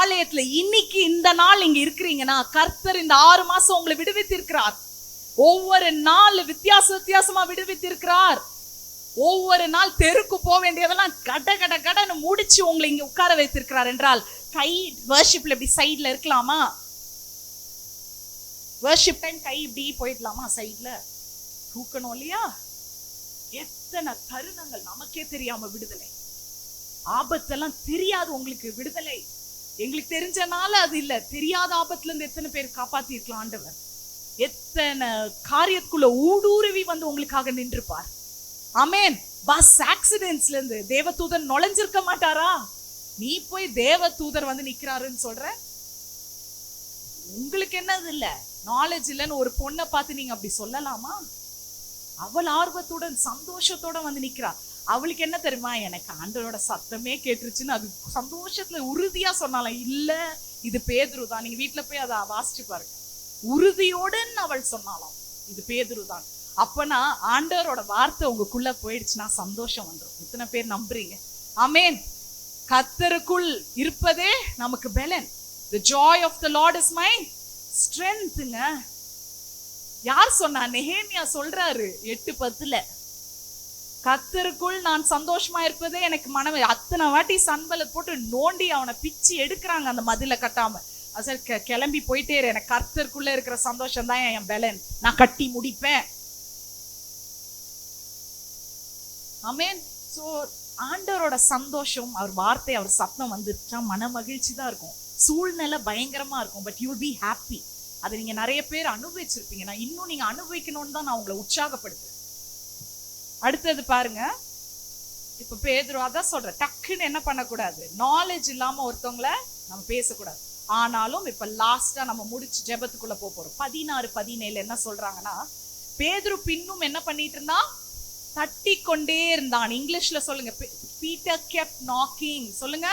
Speaker 1: ஆலயத்துல. இன்னைக்கு இந்த நாள் இங்க இருக்கிறீங்கன்னா கர்த்தர் இந்த 6 மாசம் உங்களை விடுவித்திருக்கிறார். ஒவ்வொரு நாள் வித்தியாசமா விடுவித்திருக்கிறார். ஒவ்வொரு நாள் தெருக்கு போக வேண்டியதெல்லாம் கட கட கடன்னு முடிச்சு உங்களை இங்க உட்கார வைத்திருக்கிறார் என்றால், கை வர்ஷிப்ல இப்படி சைட்ல இருக்கலாமா? வர்ஷிப் டைம் கை இப்படி போயிடலாமா? சைட்ல தூக்கணும் இல்லையா? எத்தனை தருணங்கள் நமக்கே தெரியாம விடுதலை. ஆபத்தெல்லாம் தெரியாது உங்களுக்கு விடுதலை. எங்களுக்கு தெரிஞ்சனால அது இல்ல, தெரியாத ஆபத்துல இருந்து எத்தனை பேர் காப்பாத்தி இருக்கலாம் ஆண்டவர். எத்தனை காரியத்துக்குள்ள ஊடுருவி வந்து உங்களுக்காக நின்றுப்பார். ஆமென். பஸ் ஆக்சிடென்ட்ஸ்ல இருந்து தேவதூதன் நுழைஞ்சிருக்க மாட்டாரா? நீ போய் தேவதூதர் வந்து நிக்கிறாருன்னு சொல்ற. உங்களுக்கு என்னது இல்ல, நாலேஜ் இல்லைன்னு ஒரு பொண்ணை பார்த்து நீங்க அப்படி சொல்லலாமா? அவள் ஆர்வத்துடன் சந்தோஷத்தோட வந்து நிக்கிறா. அவளுக்கு என்ன தெரியுமா? எனக்கு ஆண்டவரோட சத்தமே கேட்டுருச்சுன்னு அது சந்தோஷத்துல உறுதியா சொன்னாலும், இல்ல இது பேதுரு தான். நீங்க வீட்டுல போய் அதை வாசிச்சு பாருங்க. உறுதியோடன் அவள் சொன்னாலும் இது பேதுரு தான். அப்பனா ஆண்டவரோட வார்த்தை உங்களுக்குள்ள போயிடுச்சுன்னா சந்தோஷம் வந்துடும். எத்தனை பேர் நம்புறீங்க? ஆமென். கர்த்தருக்குள் இருப்பதே நமக்கு பலன். The joy of the Lord is my strengthங்க. யார் சொன்னா? நெகேமியா சொல்றாரு 8:10. கர்த்தருக்குள் நான் சந்தோஷமா இருப்பதே எனக்கு மனமே. அத்தனை வாட்டி சன்பலத் போட்டு நோண்டி அவனை பிச்சு எடுக்கிறாங்க அந்த மதில கட்டாம. அது கிளம்பி போயிட்டே இரு, எனக்கு கர்த்தருக்குள்ள இருக்கிற சந்தோஷம் தான் என் பலன், நான் கட்டி முடிப்பேன். ஆமென். சோ ஆண்டவரோட சந்தோஷம், அவர் வார்த்தை, அவர் சத்தம் வந்துருச்சா மன மகிழ்ச்சி தான் இருக்கும். சூழ்நிலை பயங்கரமா இருக்கும், but you will be happy. அதை நீங்க நிறைய பேர் அனுபவிச்சிருப்பீங்க. நான் இன்னும் நீங்க அனுபவிக்கணும்னு தான் நான் உங்களை உற்சாகப்படுத்துறேன். அடுத்தது பாருங்க, இப்ப பேதுரு அதான் சொல்ற, டக்குன்னு என்ன பண்ணக்கூடாது, நாலேஜ் இல்லாம ஒருத்தவங்கள நம்ம பேசக்கூடாது. ஆனாலும் இப்ப லாஸ்டா நம்ம முடிச்சு ஜெபத்துக்குள்ள போறோம். 16-17 என்ன சொல்றாங்கன்னா, பேதுரு பின்னும் என்ன பண்ணிட்டு இருந்தான்? தட்டி கொண்டே இருந்தான். இங்கிலீஷ்ல சொல்லுங்க, Peter kept knocking. சொல்லுங்க,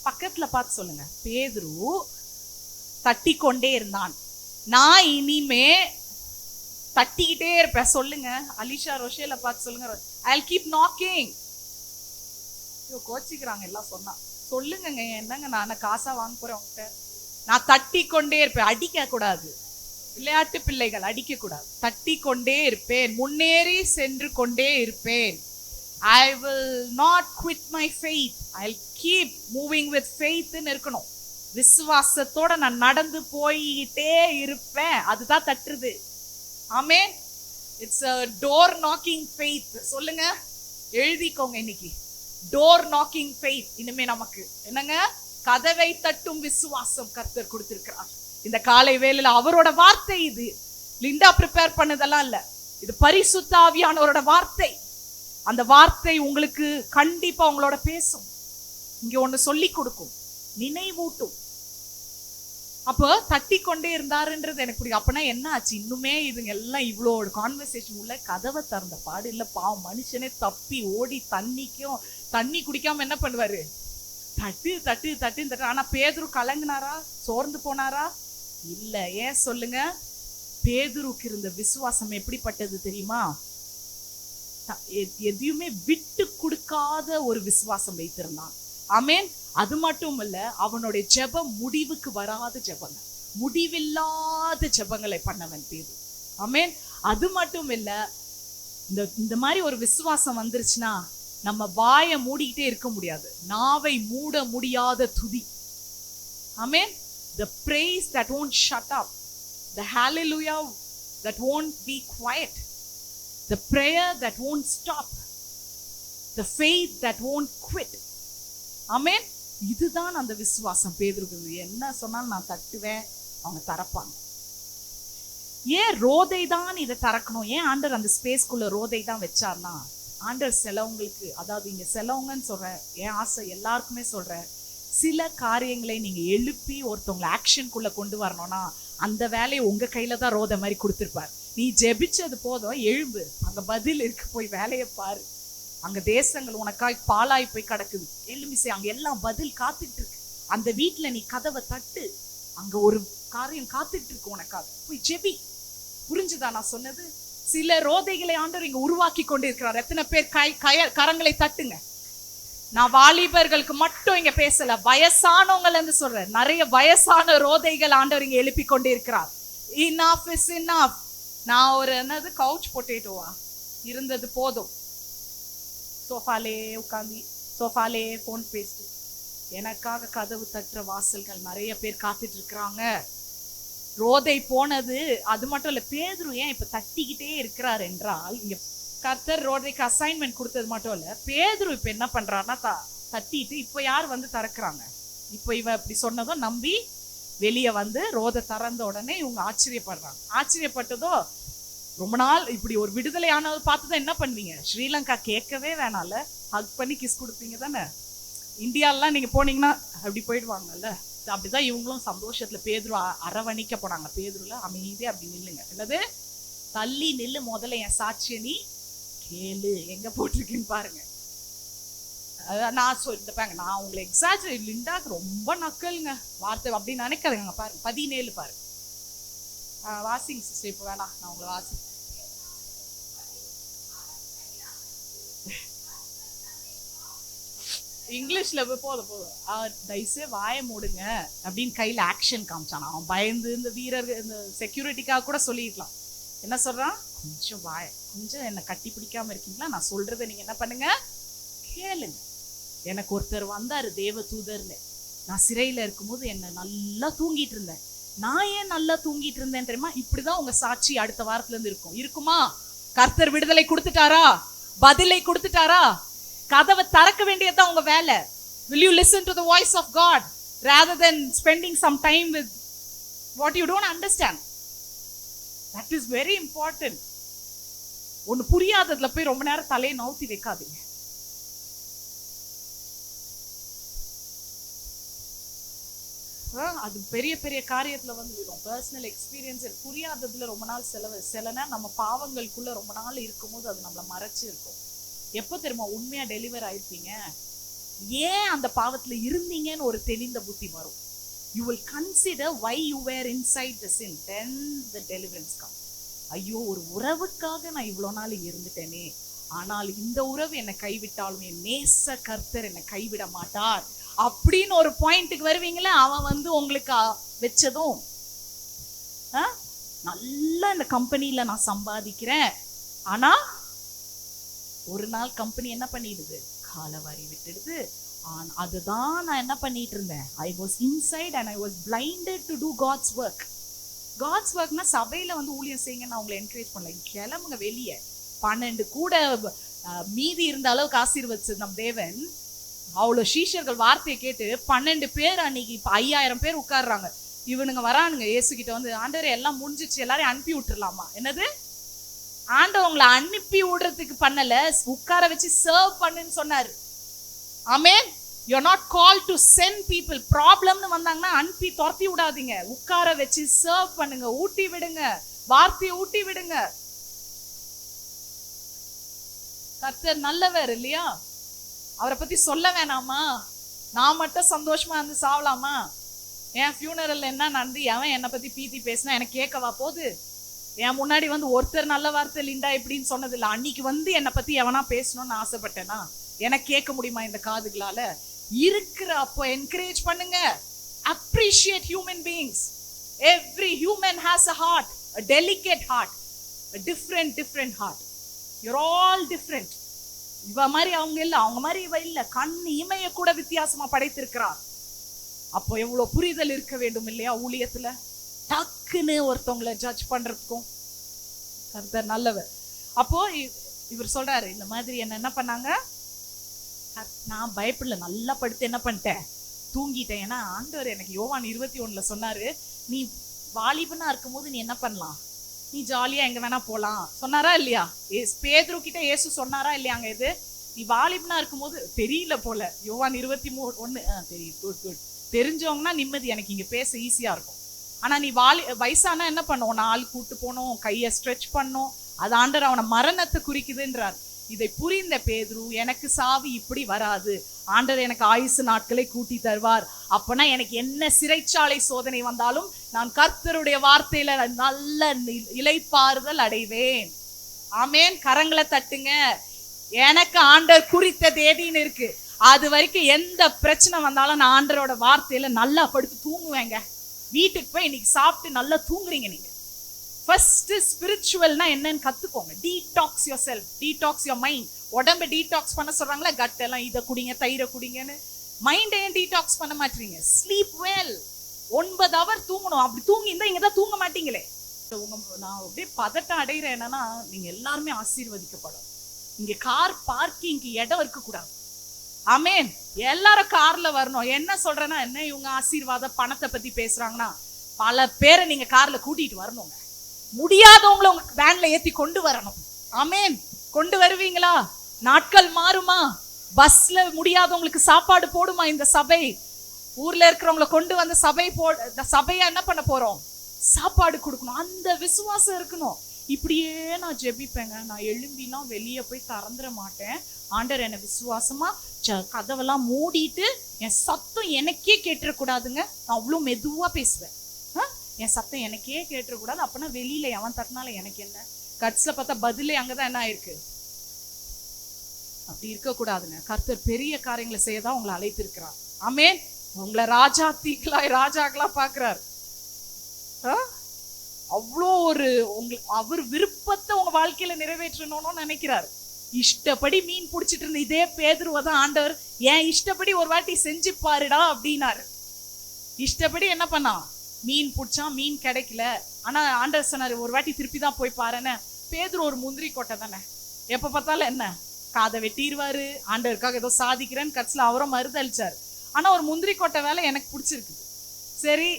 Speaker 1: பக்கத்துல பார்த்து சொல்லுங்க. பேதுரு தட்டி கொண்டே இருந்தான். நான் இனிமே தட்டிக்கிட்டே இருப்பேன். சொல்லுங்க, அலிஷா ரோஷேல பார்த்து சொல்லுங்க, I'll keep knocking. கோச்சிக்கிறாங்க எல்லாம் சொன்னா. சொல்லுங்க, என்னங்க நான் காசா வாங்க போறேன் உங்ககிட்ட. நான் தட்டி கொண்டே இருப்பேன். அடிக்க கூடாது, விளையாட்டு பிள்ளைகள் அடிக்க கூடாது. தட்டி கொண்டே இருப்பேன், முன்னேறி சென்று கொண்டே இருப்பேன். I will not quit my faith. I'll keep moving with faith ன்னு இருக்கணும். விசுவாசத்தோட நான் நடந்து போயிட்டே இருப்பேன். அதுதான் தட்டுறது. Amen. It's a door knocking faith. சொல்லுங்க, எழுதிக்கோங்க இன்னைக்கு. Door knocking faith. இனிமே நமக்கு என்னங்க? கதவை தட்டும் விசுவாசம் கர்த்தர் கொடுத்திருக்கிறார். இந்த காலை வேளையில அவரோட வார்த்தை இது. லிண்டா ப்ரிப்பேர் பண்ணதெல்லாம் இல்ல, இது பரிசுத்த ஆவியானவரோட வார்த்தை. அந்த வார்த்தை உங்களுக்கு கண்டிப்பா உங்களோட பேசும். இங்க ஒண்ணு சொல்லி கொடுக்கும், நினைவூட்டும். அப்போ தட்டி கொண்டே இருந்தாருன்றது எனக்கு பிடிக்கும். அப்பனா என்ன ஆச்சு? இன்னுமே இதுங்க எல்லாம் இவ்வளோ கான்வர்சேஷன் உள்ள கதவை திறந்த பாடு இல்ல. பாவம், மனுஷனே தப்பி ஓடி தண்ணி குடிக்காம என்ன பண்ணுவாரு? தட்டு தட்டு தட்டு தட்டு. ஆனா பேதுரு கலங்கினாரா? சோர்ந்து போனாரா? இல்ல. ஏன் சொல்லுங்க? பேதுருக்கு இருந்த விசுவாசம் எப்படிப்பட்டது தெரியுமா? எதையுமே விட்டு கொடுக்காத ஒரு விசுவாசம் வைத்திருந்தான். ஆமென். அது மட்டும் இல்ல, அவனுடைய ஜெபம் முடிவுக்கு வராத ஜெபங்க, முடிவில்லாத ஜெபங்களை பண்ணவன் பேதுரு. ஆமென். அது மட்டும் இல்ல, இந்த மாதிரி ஒரு விசுவாசம் வந்துருச்சுன்னா நம்ம வாயை மூடிக்கிட்டே இருக்க முடியாது, நாவை மூட முடியாத துதி. ஆமென். The praise that won't shut up, the hallelujah that won't be quiet, the prayer that won't stop, the faith that won't quit. ஆமென். இதுதான் அந்த விசுவாசம் பேதுருக்கு. என்ன சொன்னாலும் நான் தட்டுவேன், அவங்க திறப்பாங்க. ஏன் ரோதை தான் இதை திறக்கணும்? ஏன் ஆண்டவர் அந்த ஸ்பேஸ்க்குள்ள ரோதை தான் வச்சார்னா, ஆண்டவர் சிலவங்களுக்கு, அதாவது இங்க சிலவங்கன்னு சொல்றேன், என் ஆசை எல்லாருக்குமே சொல்றேன், சில காரியங்களை நீங்க எழுப்பி ஒருத்தவங்களை ஆக்ஷனுக்குள்ள கொண்டு வரணும்னா அந்த வேலையை உங்க கையில தான் ரோதை மாதிரி கொடுத்துருப்பார். நீ ஜெபிச்சது போதும், எழும்பு, அங்க பதில் இருக்கு, போய் வேலையை பாரு. அங்க தேசங்கள் உனக்காய் பாலாய் போய் கிடக்குது, எழுமிசை, அங்க எல்லாம் பதில் காத்துட்டு இருக்கு. அந்த வீட்டுல நீ கதவை தட்டு, அங்க ஒரு காரியம் காத்துட்டு இருக்கு உனக்காக, போய் ஜெபி. புரிஞ்சுதா நான் சொன்னது? சில ரோதைகளை ஆண்டவர் இங்க உருவாக்கி கொண்டிருக்கிறார். எத்தனை பேர் கரங்களை தட்டுங்க. நான் வாலிபர்களுக்கு மட்டும் இங்க பேசல, வயசானவங்கள இருந்து சொல்றேன். நிறைய வயசான ரோதைகள் ஆண்டவர் இங்க எழுப்பி கொண்டிருக்கிறார். Enough is enough. நான் ஒரு என்னது கவுச் பொட்டேட்டோவா இருந்தது போதும், சோஃபாலே உட்காந்து சோஃபாலே போன் பேசிட்டு எனக்காக கதவு தட்டுற வாசல்கள் நிறைய பேர் காத்துட்டு இருக்கிறாங்க. ரோதை போனது அது மட்டும் இல்ல, பேதுரு ஏன் இப்ப தட்டிக்கிட்டே இருக்கிறார் என்றால், இங்க கர்த்தர் ரோதைக்கு அசைன்மெண்ட் கொடுத்தது மட்டும் இல்ல, பேதுரு இப்ப என்ன பண்றாருன்னா தட்டிட்டு இப்ப யார் வந்து திறக்கிறாங்க, இப்ப இவ இப்படி சொன்னதும் நம்பி வெளியே வந்து ரோதை திறந்த உடனே இவங்க ஆச்சரியப்படுறாங்க. ஆச்சரியப்பட்டதோ, ரொம்ப நாள் இப்படி ஒரு விடுதலை ஆனதை பார்த்துதான் என்ன பண்ணுவீங்க? ஸ்ரீலங்கா கேட்கவே வேணாம்ல, ஹக் பண்ணி கிஸ் கொடுப்பீங்க தானே. இந்தியாலாம் நீங்க போனீங்கன்னா அப்படி போயிடுவாங்கல்ல, அப்படிதான் இவங்களும் சந்தோஷத்துல பேதுரு அரவணைக்க போனாங்க. பேதுருல அமைதியா அப்படி நில்லுங்க, என்னது தள்ளி நில்லு, முதல்ல என் சாட்சிய நீ கேளு, எங்க போட்டிருக்கேன்னு பாருங்க. நான் சொல்லிட்டுப்பாங்க, நான் உங்களை எக்ஸாஜரேட், லிண்டாக்கு ரொம்ப நக்கலுங்க வார்த்தை அப்படி நினைக்காதுங்க. பாருங்க 17 பாருங்க, வாசிங் சிஸ்டர். இப்போ வேணாம், நான் உங்களை வாசி இங்கிலீஷ்ல போதும் தயவுசே வாய மூடுங்க அப்படின்னு கையில ஆக்ஷன் காமிச்சான். அவன் பயந்து இந்த வீரர்கள் இந்த செக்யூரிட்டிக்காக கூட சொல்லிருக்கலாம். என்ன சொல்றான்? கொஞ்சம் கொஞ்சம் என்னை கட்டி பிடிக்காம இருக்கீங்களா, நான் சொல்றதை நீங்க என்ன பண்ணுங்க, கேளுங்க. எனக்கு ஒருத்தர் வந்தாரு தேவ தூதர்னு, நான் சிறையில இருக்கும்போது என்ன நல்லா தூங்கிட்டு இருந்தேன். நான் ஏன் நல்லா தூங்கிட்டு இருந்தேன் தெரியுமா? இப்படிதான் உங்க சாட்சி அடுத்த வாரத்துல இருந்து இருக்குமா? கர்த்தர் விடுதலை கொடுத்துட்டாரா? பதிலை கொடுத்துட்டாரா? கதவை திறக்க வேண்டியதுதான் உங்க வேலை. Will you listen to the voice of God rather than spending some time with what you don't understand? That is very important. ஒன்னு புரியாததுல போய் ரொம்ப நேரம் தலையை நவுத்தி வைக்காதீங்க. அது பெரிய பெரிய காரியத்துல வந்து விடும். பர்சனல் எக்ஸ்பீரியன்ஸ் புரியாததுல ரொம்ப நாள் சிலனா நம்ம பாவங்களுக்குள்ள ரொம்ப நாள் இருக்கும்போது அது நம்மள மறைச்சு இருக்கும். எப்போ தெரியுமா உண்மையா டெலிவர் ஆயிருப்பீங்க? ஏன் அந்த பாவத்துல இருந்தீங்கன்னு ஒரு தெளிந்த புத்தி வரும். You will consider why you were inside the sin, then the deliverance comes. ஐயோ, ஒரு உறவுக்காக நான் இவ்வளவு நாள் இருந்துட்டேனே, ஆனால் இந்த உறவு என்னை கைவிட்டாலும் என் நேச கர்த்தர் என்னை கைவிட மாட்டார் அப்படின்னு ஒரு பாயிண்ட்டுக்கு வருவீங்களே. அவன் வந்து உங்களுக்கு வச்சதும் நல்லா இந்த கம்பெனியில நான் சம்பாதிக்கிறேன், ஆனா ஒரு நாள் கம்பெனி என்ன பண்ணிடுது, காலவாரி விட்டுடுது. அதுதான் நான் என்ன பண்ணிட்டு இருந்தேன். I was inside and I was blinded to do God's work. God's workனா சபையில வந்து ஊழியம் செய்யுங்க, நான் உங்களை என்கரேஜ் பண்ணல. கிளம்புங்க வெளியே. 12 கூட மீதி இருந்த அளவுக்கு ஆசீர்வதிச்சது நம் தேவன். அவ்வளவு சீஷர்கள் வார்த்தையை கேட்டு 12 பேர் அன்னைக்கு 5000 பேர் உட்கார்றாங்க. இவனுங்க வரானுங்க இயேசு கிட்ட வந்து, ஆண்டவரே எல்லாம் முடிஞ்சிச்சு, எல்லாரையும் அனுப்பி விட்டுறலாமா? என்னது? ஆண்டவர் உங்களை அனுப்பி விடுறதுக்கு பண்ணல, உட்கார வச்சு சர்வ் பண்ணுன்னு சொன்னாரு. ஆமென். You are not called to send people. ப்ராப்ளம்னு வந்தாங்கன்னா அனுப்பி துரத்தி விடாதீங்க, உட்கார வச்சு சர்வ் பண்ணுங்க, ஊட்டி விடுங்க, வார்த்தையை ஊட்டி விடுங்க. கர்த்தர் நல்லவர் இல்லையா? அவரை பத்தி சொல்ல வேணாமா? நான் மட்டும் சந்தோஷமா இருந்து சாவலாமா? என் ஃபியூனரல் என்ன நடந்து அவன் என்னை பத்தி பீத்தி பேசினா எனக்கு கேட்கவா போகுது? என் முன்னாடி வந்து ஒருத்தர் நல்ல வார்த்தை லிண்டா எப்படின்னு சொன்னது இல்லை. அன்னைக்கு வந்து என்னை பத்தி எவனா பேசணும்னு ஆசைப்பட்டேனா எனக்கு கேட்க முடியுமா இந்த காதுகளால? இருக்கிற அப்போ என்கரேஜ் பண்ணுங்க. appreciate human beings. Every human has a heart, a delicate heart, a different heart. You're all different. இவ மாதிரி அவங்க இல்ல, அவங்க மாதிரி இவ இல்ல. கண் இமைய கூட வித்தியாசமா படைத்திருக்கிறார். அப்போ எவ்வளவு புரிதல் இருக்க வேண்டும் இல்லையா ஊழியத்துல? டக்குன்னு ஒருத்தவங்களை ஜட்ஜ் பண்றதுக்கும் கர்த்தர் நல்லவர். அப்போ இவர் சொல்றாரு, இந்த மாதிரி என்ன பண்ணாங்க, நான் பயப்படல, நல்லா படுத்து என்ன பண்ணிட்டேன், தூங்கிட்டேன். ஏன்னா ஆண்டவர் எனக்கு யோவான் 21 சொன்னாரு, நீ வாலிபனா இருக்கும் போது நீ என்ன பண்ணலாம், நீ ஜாலியா எங்க வேணா போலாம் சொன்னாரா இல்லையா? பேதுரு கிட்ட இயேசு சொன்னாரா இல்லையாங்க? இது நீ வாலிபனா இருக்கும் போது தெரியல போல. யோவான் 23:1 தெரியும். குட். தெரிஞ்சவங்கன்னா நிம்மதி, எனக்கு இங்க பேச ஈஸியா இருக்கும். ஆனா நீ வயசானா என்ன பண்ணுவோம், நாள் கூட்டு போனோம், கையை ஸ்ட்ரெச் பண்ணோம். அது ஆண்டவர் அவனை மரணத்தை குறிக்குதுன்றார். இதை புரிந்த பேதுரு, எனக்கு சாவு இப்படி வராது, ஆண்டவர் எனக்கு ஆயுசு நாட்களை கூட்டி தருவார். அப்பனா எனக்கு என்ன சிறைச்சாலை சோதனை வந்தாலும் நான் கர்த்தருடைய வார்த்தையில நல்ல இளைப்பாறுதல் அடைவேன். ஆமேன். கரங்களை தட்டுங்க. எனக்கு ஆண்டவர் குறித்த தேதின்னு இருக்கு. அது வரைக்கும் எந்த பிரச்சனை வந்தாலும் நான் ஆண்டவரோட வார்த்தையில நல்லா படுத்து தூங்குவேங்க. வீட்டுக்கு போய் இன்னைக்கு சாப்பிட்டு நல்லா தூங்குறீங்க நீங்க. ஃபர்ஸ்ட் ஸ்பிரிச்சுவல்னா என்னன்னு கத்துக்கோங்க. Detox your self, detox your mind. உடம்பை டீடாக்ஸ் பண்ண சொல்றாங்களா, கட் எல்லாம் இதை குடிங்க, தயிரை குடிங்கன்னு. மைண்ட் ஏன் டீடாக்ஸ் பண்ண மாட்டீங்க? Sleep well. 9 hours தூங்கணும். அப்படி தூங்கி இருந்தா இங்க தான் தூங்க மாட்டீங்களே. நான் அப்படியே பதட்டம் அடைகிறேன். என்னன்னா, நீங்க எல்லாருமே ஆசீர்வதிக்கப்படும். இங்க கார் பார்க்கிங்க்கு இடம் இருக்க கூடாது. ஆமேன். எல்லாரும் கார்ல வரணும். என்ன சொல்றேன்னா, என்ன இவங்க ஆசீர்வாத பணத்தை பத்தி பேசுறாங்கன்னா, பல பேரை நீங்க கார்ல கூட்டிட்டு வரணுங்க. முடியாதவங்களை உங்க வேன்ல ஏத்தி கொண்டு வரணும். ஆமேன். கொண்டு வருவீங்களா? நாட்கள் மாறுமா? பஸ்ல முடியாதவங்களுக்கு சாப்பாடு போடுமா இந்த சபை? ஊர்ல இருக்கிறவங்களை கொண்டு வந்து சபையா என்ன பண்ண போறோம்? சாப்பாடு கொடுக்கணும். அந்த விசுவாசம் இருக்கணும். இப்படியே நான் ஜெபிப்பேங்க. நான் எழும்பிலாம் வெளியே போய் திறந்துட மாட்டேன். ஆண்டவர் என்ன விசுவாசமா கதவெல்லாம் மூடிட்டு, என் சத்தம் எனக்கே கேட்டுறக்கூடாதுங்க. நான் அவ்வளோ மெதுவா பேசுவேன். என் சத்தம் எனக்கே கேட்டுறக்கூடாது. அப்பனா வெளியில எவன் தட்டினால எனக்கு என்ன? கட்ஸ்ல பார்த்தா பதிலே அங்கதான் என்ன ஆயிருக்கு. அப்படி இருக்க கூடாதுங்க. கர்த்தர் பெரிய காரியங்களை செய்யதான் உங்களை அழைத்திருக்கிறார். ஆமேன். உங்களை ராஜாக்களா பாக்குறாரு. அவ்வளோ ஒரு அவர் விருப்பத்தை உங்க வாழ்க்கையில நிறைவேற்றணும்னு நினைக்கிறாரு. இஷ்டப்படி மீன் பிடிச்சிட்டு இருந்த இதே பேதுருவதான் ஆண்டவர், ஏன் இஷ்டப்படி ஒரு வாட்டி செஞ்சு பாருடா அப்படின்னாரு. இஷ்டப்படி என்ன பண்ணா? மீன் பிடிச்சான், மீன் கிடைக்கல. ஆனா ஆண்டவர் சொன்னாரு, ஒரு வாட்டி திருப்பி தான் போய் பாருன்னு. பேதுரு ஒரு முந்திரி கொட்டை தானே, எப்ப பார்த்தாலும் என்ன காதை வெட்டிடுவாரு. ஆண்டவருக்காக ஏதோ சாதிக்கிறேன்னு கட்சியில அவரும் மறுதளிச்சாரு. ஆனா ஒரு முந்திரி கொட்டை வேலை எனக்கு பிடிச்சிருக்குது. சரி,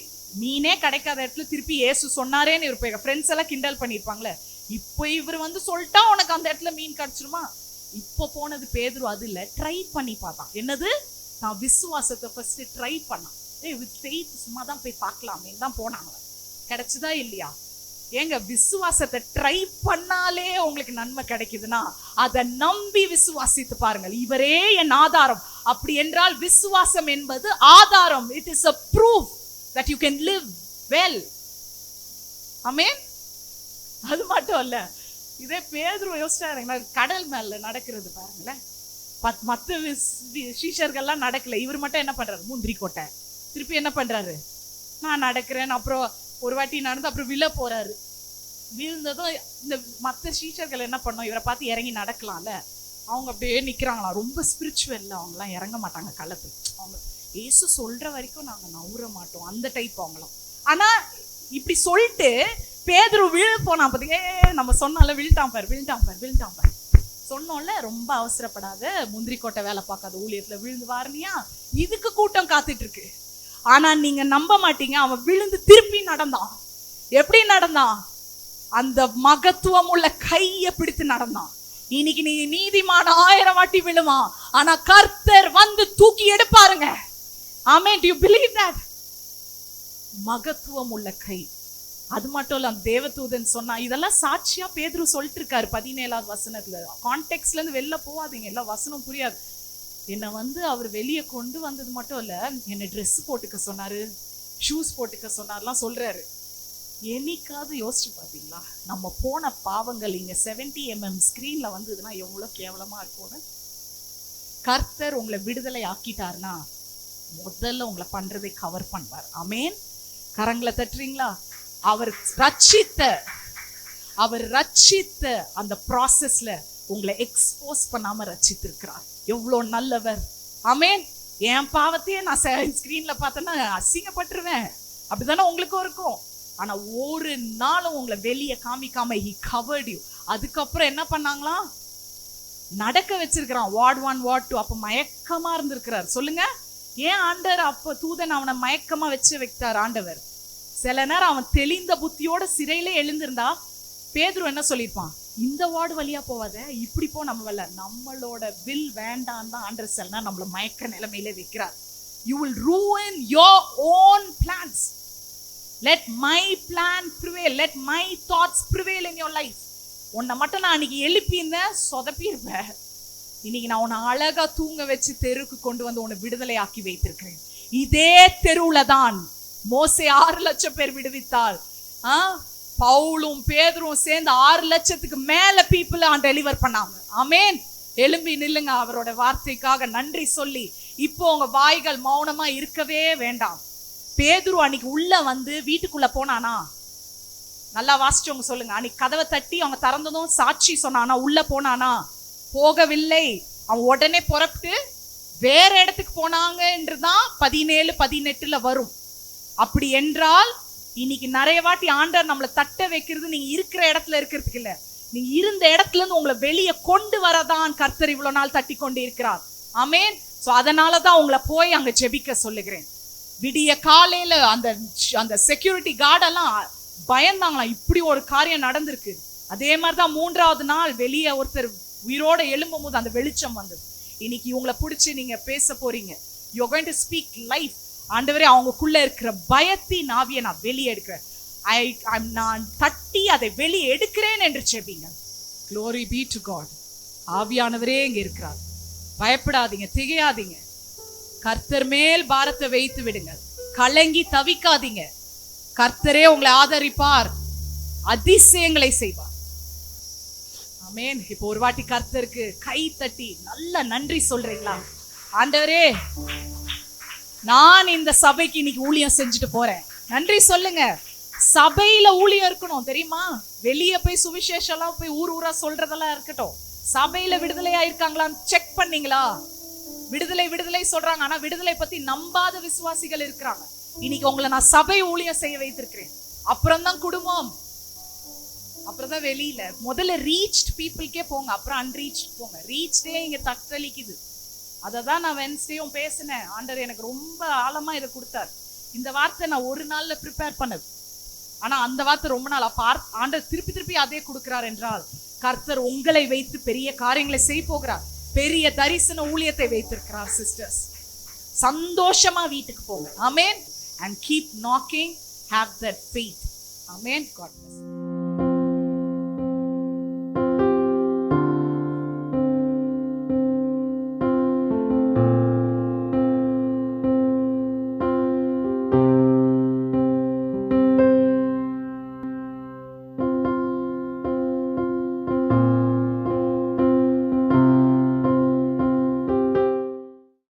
Speaker 1: மீனே கிடைக்காத இடத்துல திருப்பி ஏசு சொன்னாரேன்னு இருப்பேங்க. ஃப்ரெண்ட்ஸ் எல்லாம் கிண்டல் பண்ணிருப்பாங்களே, இப்போ இவர் வந்து சொல்லிட்டா உனக்கு அந்த இடத்துல மீன் கிடைச்சிருமா? இப்போ போனது பேதுரு அது இல்ல, ட்ரை பண்ணி பார்த்தான். என்னது? நான் விசுவாசத்தை ஃபர்ஸ்ட் ட்ரை பண்ணான். சும்மா தான் போய் பார்க்கலாமே தான் போனாங்க. கிடைச்சதா இல்லையா? ஏங்க, விசுவாசத்தை ட்ரை பண்ணாலே உங்களுக்கு நன்மை கிடைக்குதுன்னா அதை நம்பி விசுவாசித்து பாருங்கள். இவரே என் ஆதாரம். அப்படி என்றால் விசுவாசம் என்பது ஆதாரம். It is a proof that you can live well. ஆமென். அது மட்டும் இல்ல, இதே பேதுரு யோசிச்சாருங்க, கடல் மேல நடக்கிறது பாருங்களேன். மத்த சீஷர்கள்லாம் நடக்கல, இவர் மட்டும் என்ன பண்றாரு? முந்திரி கொட்டை. திருப்பி என்ன பண்றாரு? நான் நடக்கிறேன். அப்புறம் ஒரு வாட்டி நடந்து அப்புறம் விழ போறாரு. விழுந்ததும் இந்த மற்ற சீஷர்கள் என்ன பண்ணோம், இவரை பார்த்து இறங்கி நடக்கலாம்ல. அவங்க அப்படியே நிக்கிறாங்களாம். ரொம்ப ஸ்பிரிச்சுவல்ல அவங்கலாம் இறங்க மாட்டாங்க களத்துல. அவங்க ஏசு சொல்ற வரைக்கும் நாங்க நவுற மாட்டோம், அந்த டைப் அவங்களாம். ஆனா இப்படி சொல்லிட்டு பேதுரு விழ போனா பாத்தீங்க. நம்ம சொன்னால விழுட்டான் பாரு. சொன்னோம்ல, ரொம்ப அவசரப்படாத, முந்திரி கோட்டை வேலை பார்க்காத ஊழியத்துல விழுந்து வாரனியா, இதுக்கு கூட்டம் காத்துட்டு இருக்கு. ஆனா நீங்க நம்ப மாட்டீங்க, அவன் விழுந்து திருப்பி நடந்தான். எப்படி நடந்தான்? அந்த மகத்துவம் உள்ள கையை பிடித்து நடந்தான். இன்னைக்கு நீ நீதிமான 1000 வாட்டி விழுவான், ஆனா கர்த்தர் வந்து தூக்கி எடுப்பாருங்க. ஆமென். Do you believe that? மகத்துவம் உள்ள கை. அது மட்டும் இல்ல, தேவதூதன் சொன்னா, இதெல்லாம் சாட்சியா பேதுரு சொல்லிட்டு இருக்காரு 17வது வசனத்துல. கான்டெக்ட்ல இருந்து வெளில போவாதீங்க, எல்லாம் வசனம் புரியாது. என்னை வந்து அவர் வெளியே கொண்டு வந்தது மட்டும் இல்ல, என்னை ட்ரெஸ் போட்டுக்க சொன்னாரு, ஷூஸ் போட்டுக்க சொன்னார்லாம் சொல்றாரு. என்னைக்காவது யோசிச்சு பாத்தீங்களா, நம்ம போன பாவங்கள் இங்க 70mm ஸ்கிரீன்ல வந்ததுன்னா எவ்வளவு கேவலமா இருக்கும்னு. கர்த்தர் உங்களை விடுதலை ஆக்கிட்டாருன்னா முதல்ல உங்களை பண்றதை கவர் பண்ணுவார். ஆமேன். கரங்களை தட்டுறீங்களா? அவர் ரட்சித்த அந்த ப்ராசஸ்ல உங்களை எக்ஸ்போஸ் பண்ணாம ரட்சித்திருக்கிறார். எவ்வளவு நல்லவர். ஆமேன். என் பாவத்தையே நான் ஸ்கிரீன்ல பார்த்தேன்னா அசிங்கப்பட்டுருவேன். அப்படித்தானே உங்களுக்கும் இருக்கும். ஆனா ஒரு நாளும் உங்களை வெளியே காமிக்காம he covered you. அதுக்கப்புறம் என்ன பண்ணாங்களா, நடக்க வச்சிருக்கிறான். Ward 1 ward 2. அப்ப மயக்கமா இருந்திருக்கிறார். சொல்லுங்க, ஏன் ஆண்டவர் அப்ப தூதன் அவனை மயக்கமா வச்சு வைத்தார் ஆண்டவர்? சில நேரம் அவன் தெளிந்த புத்தியோட சிறையிலே எழுந்திருந்தா பேதுரு என்ன சொல்லியிருப்பான், இந்த வார்டு வழியா போவாத, இப்படி போ. நம்மளோட வில் வேண்டாம் தான் ஆண்டவர் சில நேரம் நம்மள மயக்க நிலைமையில வைக்கிறார். You will ruin your own plans. Let my plan prevail. Let my thoughts prevail in your life. உன்னை மட்டும் நான் அன்னைக்கு எழுப்பியிருந்தேன், சொதப்பி இருப்பேன். இன்னைக்கு நான் உன்னை அழகா தூங்க வச்சு தெருவுக்கு கொண்டு வந்து உன்னை விடுதலை ஆக்கி வைத்திருக்கிறேன். இதே தெருவுல தான் மோசே 6 லட்சம் பேர் விடுவித்தாள். பவுலும் பேதுரும் சேர்ந்து 6 லட்சத்துக்கு மேல பீப்புள் டெலிவர் பண்ணாங்க. ஆமேன். எழும்பி நில்லுங்க. அவரோட வார்த்தைக்காக நன்றி சொல்லி இப்போ உங்க வாய்கள் மௌனமா இருக்கவே வேண்டாம். பேதுரு அன்னைக்கு உள்ள வந்து வீட்டுக்குள்ள போனானா? நல்லா வாசிச்சவங்க சொல்லுங்க. அன்னைக்கு கதவை தட்டி அவங்க திறந்ததும் சாட்சி சொன்னானா? உள்ள போனானா? போகவில்லை. அவன் உடனே புறப்பட்டு வேற இடத்துக்கு போனாங்க என்றுதான் 17-18 வரும். அப்படி என்றால் இன்னைக்கு நிறைய வாட்டி ஆண்டவர் நம்மளை தட்ட வைக்கிறது நீங்க இருக்கிற இடத்துல இருக்கிறதுக்கு இல்ல, நீங்க இருந்த இடத்துல இருந்து உங்களை வெளியே கொண்டு வரதான் கர்த்தர் இவ்வளவு நாள் தட்டி கொண்டு இருக்கிறார். ஆமேன். சோ அதனாலதான் உங்களை போய் அங்க ஜெபிக்க சொல்லுகிறேன். விடிய காலையில அந்த செக்யூரிட்டி கார்டெல்லாம் பயந்தாங்களாம், இப்படி ஒரு காரியம் நடந்திருக்கு. அதே மாதிரிதான் 3ஆவது நாள் வெளியே ஒருத்தர் உயிரோட எழும்பும் போது அந்த வெளிச்சம் வந்தது. இன்னைக்கு இவங்களை பிடிச்சி நீங்க பேச போறீங்க. You're going to speak life. ஆண்டவரே, அவங்களுக்குள்ள இருக்கிற பயத்தின் ஆவியை நான் வெளியே எடுக்கிறேன். நான் தட்டி அதை வெளியே எடுக்கிறேன் என்று செபிங்க. Glory be to God. ஆவியானவரே இங்க இருக்கிறார். பயப்படாதீங்க, திகையாதீங்க. கர்த்தர் மேல் பாரத்தை வைத்து விடுங்க. கலங்கி தவிக்காதீங்க. கர்த்தரே உங்களை ஆதரிப்பார், அதிசயங்களை செய்வார். ஆமென். இப்போ ஒரு வாட்டி கர்த்தருக்கு கை தட்டி நல்ல நன்றி சொல்றீங்களா? ஆண்டவரே, நான் இந்த சபைக்கு இன்னைக்கு ஊழியம் செஞ்சுட்டு போறேன். நன்றி சொல்லுங்க. சபையில ஊழியம் இருக்கணும் தெரியுமா? வெளியே போய் சுவிசேஷம் போய் ஊர் ஊரா சொல்றதெல்லாம் இருக்கட்டும். சபையில விடுதலையா இருக்காங்களான்னு செக் பண்ணீங்களா? விடுதலை சொல்றாங்க, ஆனா விடுதலை பத்தி நம்பாத விசுவாசிகள் இருக்கிறாங்க. இன்னைக்கு உங்களை நான் சபை ஊழியம் செய்ய வைத்திருக்கிறேன். அப்புறம் தான் குடும்பம், அப்புறம் தான் வெளியில. முதல்ல ரீச்ட் பீப்புள்கே போங்க, அப்புறம் அன்ரீச் போங்க. ரீச்டே இங்க தத்தளிக்குது. அததான் நான் வென்ஸ்டேயும் பேசினேன். ஆண்டவர் எனக்கு ரொம்ப ஆழமா இதை கொடுத்தார். இந்த வார்த்தை நான் ஒரு நாள்ல ப்ரிப்பேர் பண்ணது, ஆனா அந்த வார்த்தை ரொம்ப நாள். அப்ப ஆண்டவர் திருப்பி அதே கொடுக்கிறார் என்றால் கர்த்தர் உங்களை வைத்து பெரிய காரியங்களை செய்ய போகிறார். பெரிய தரிசன ஊழியத்தை வைத்திருக்கிறார். சிஸ்டர்ஸ், சந்தோஷமா வீட்டுக்கு போங்க. ஆமென். And keep knocking. Have that faith. Amen. God bless.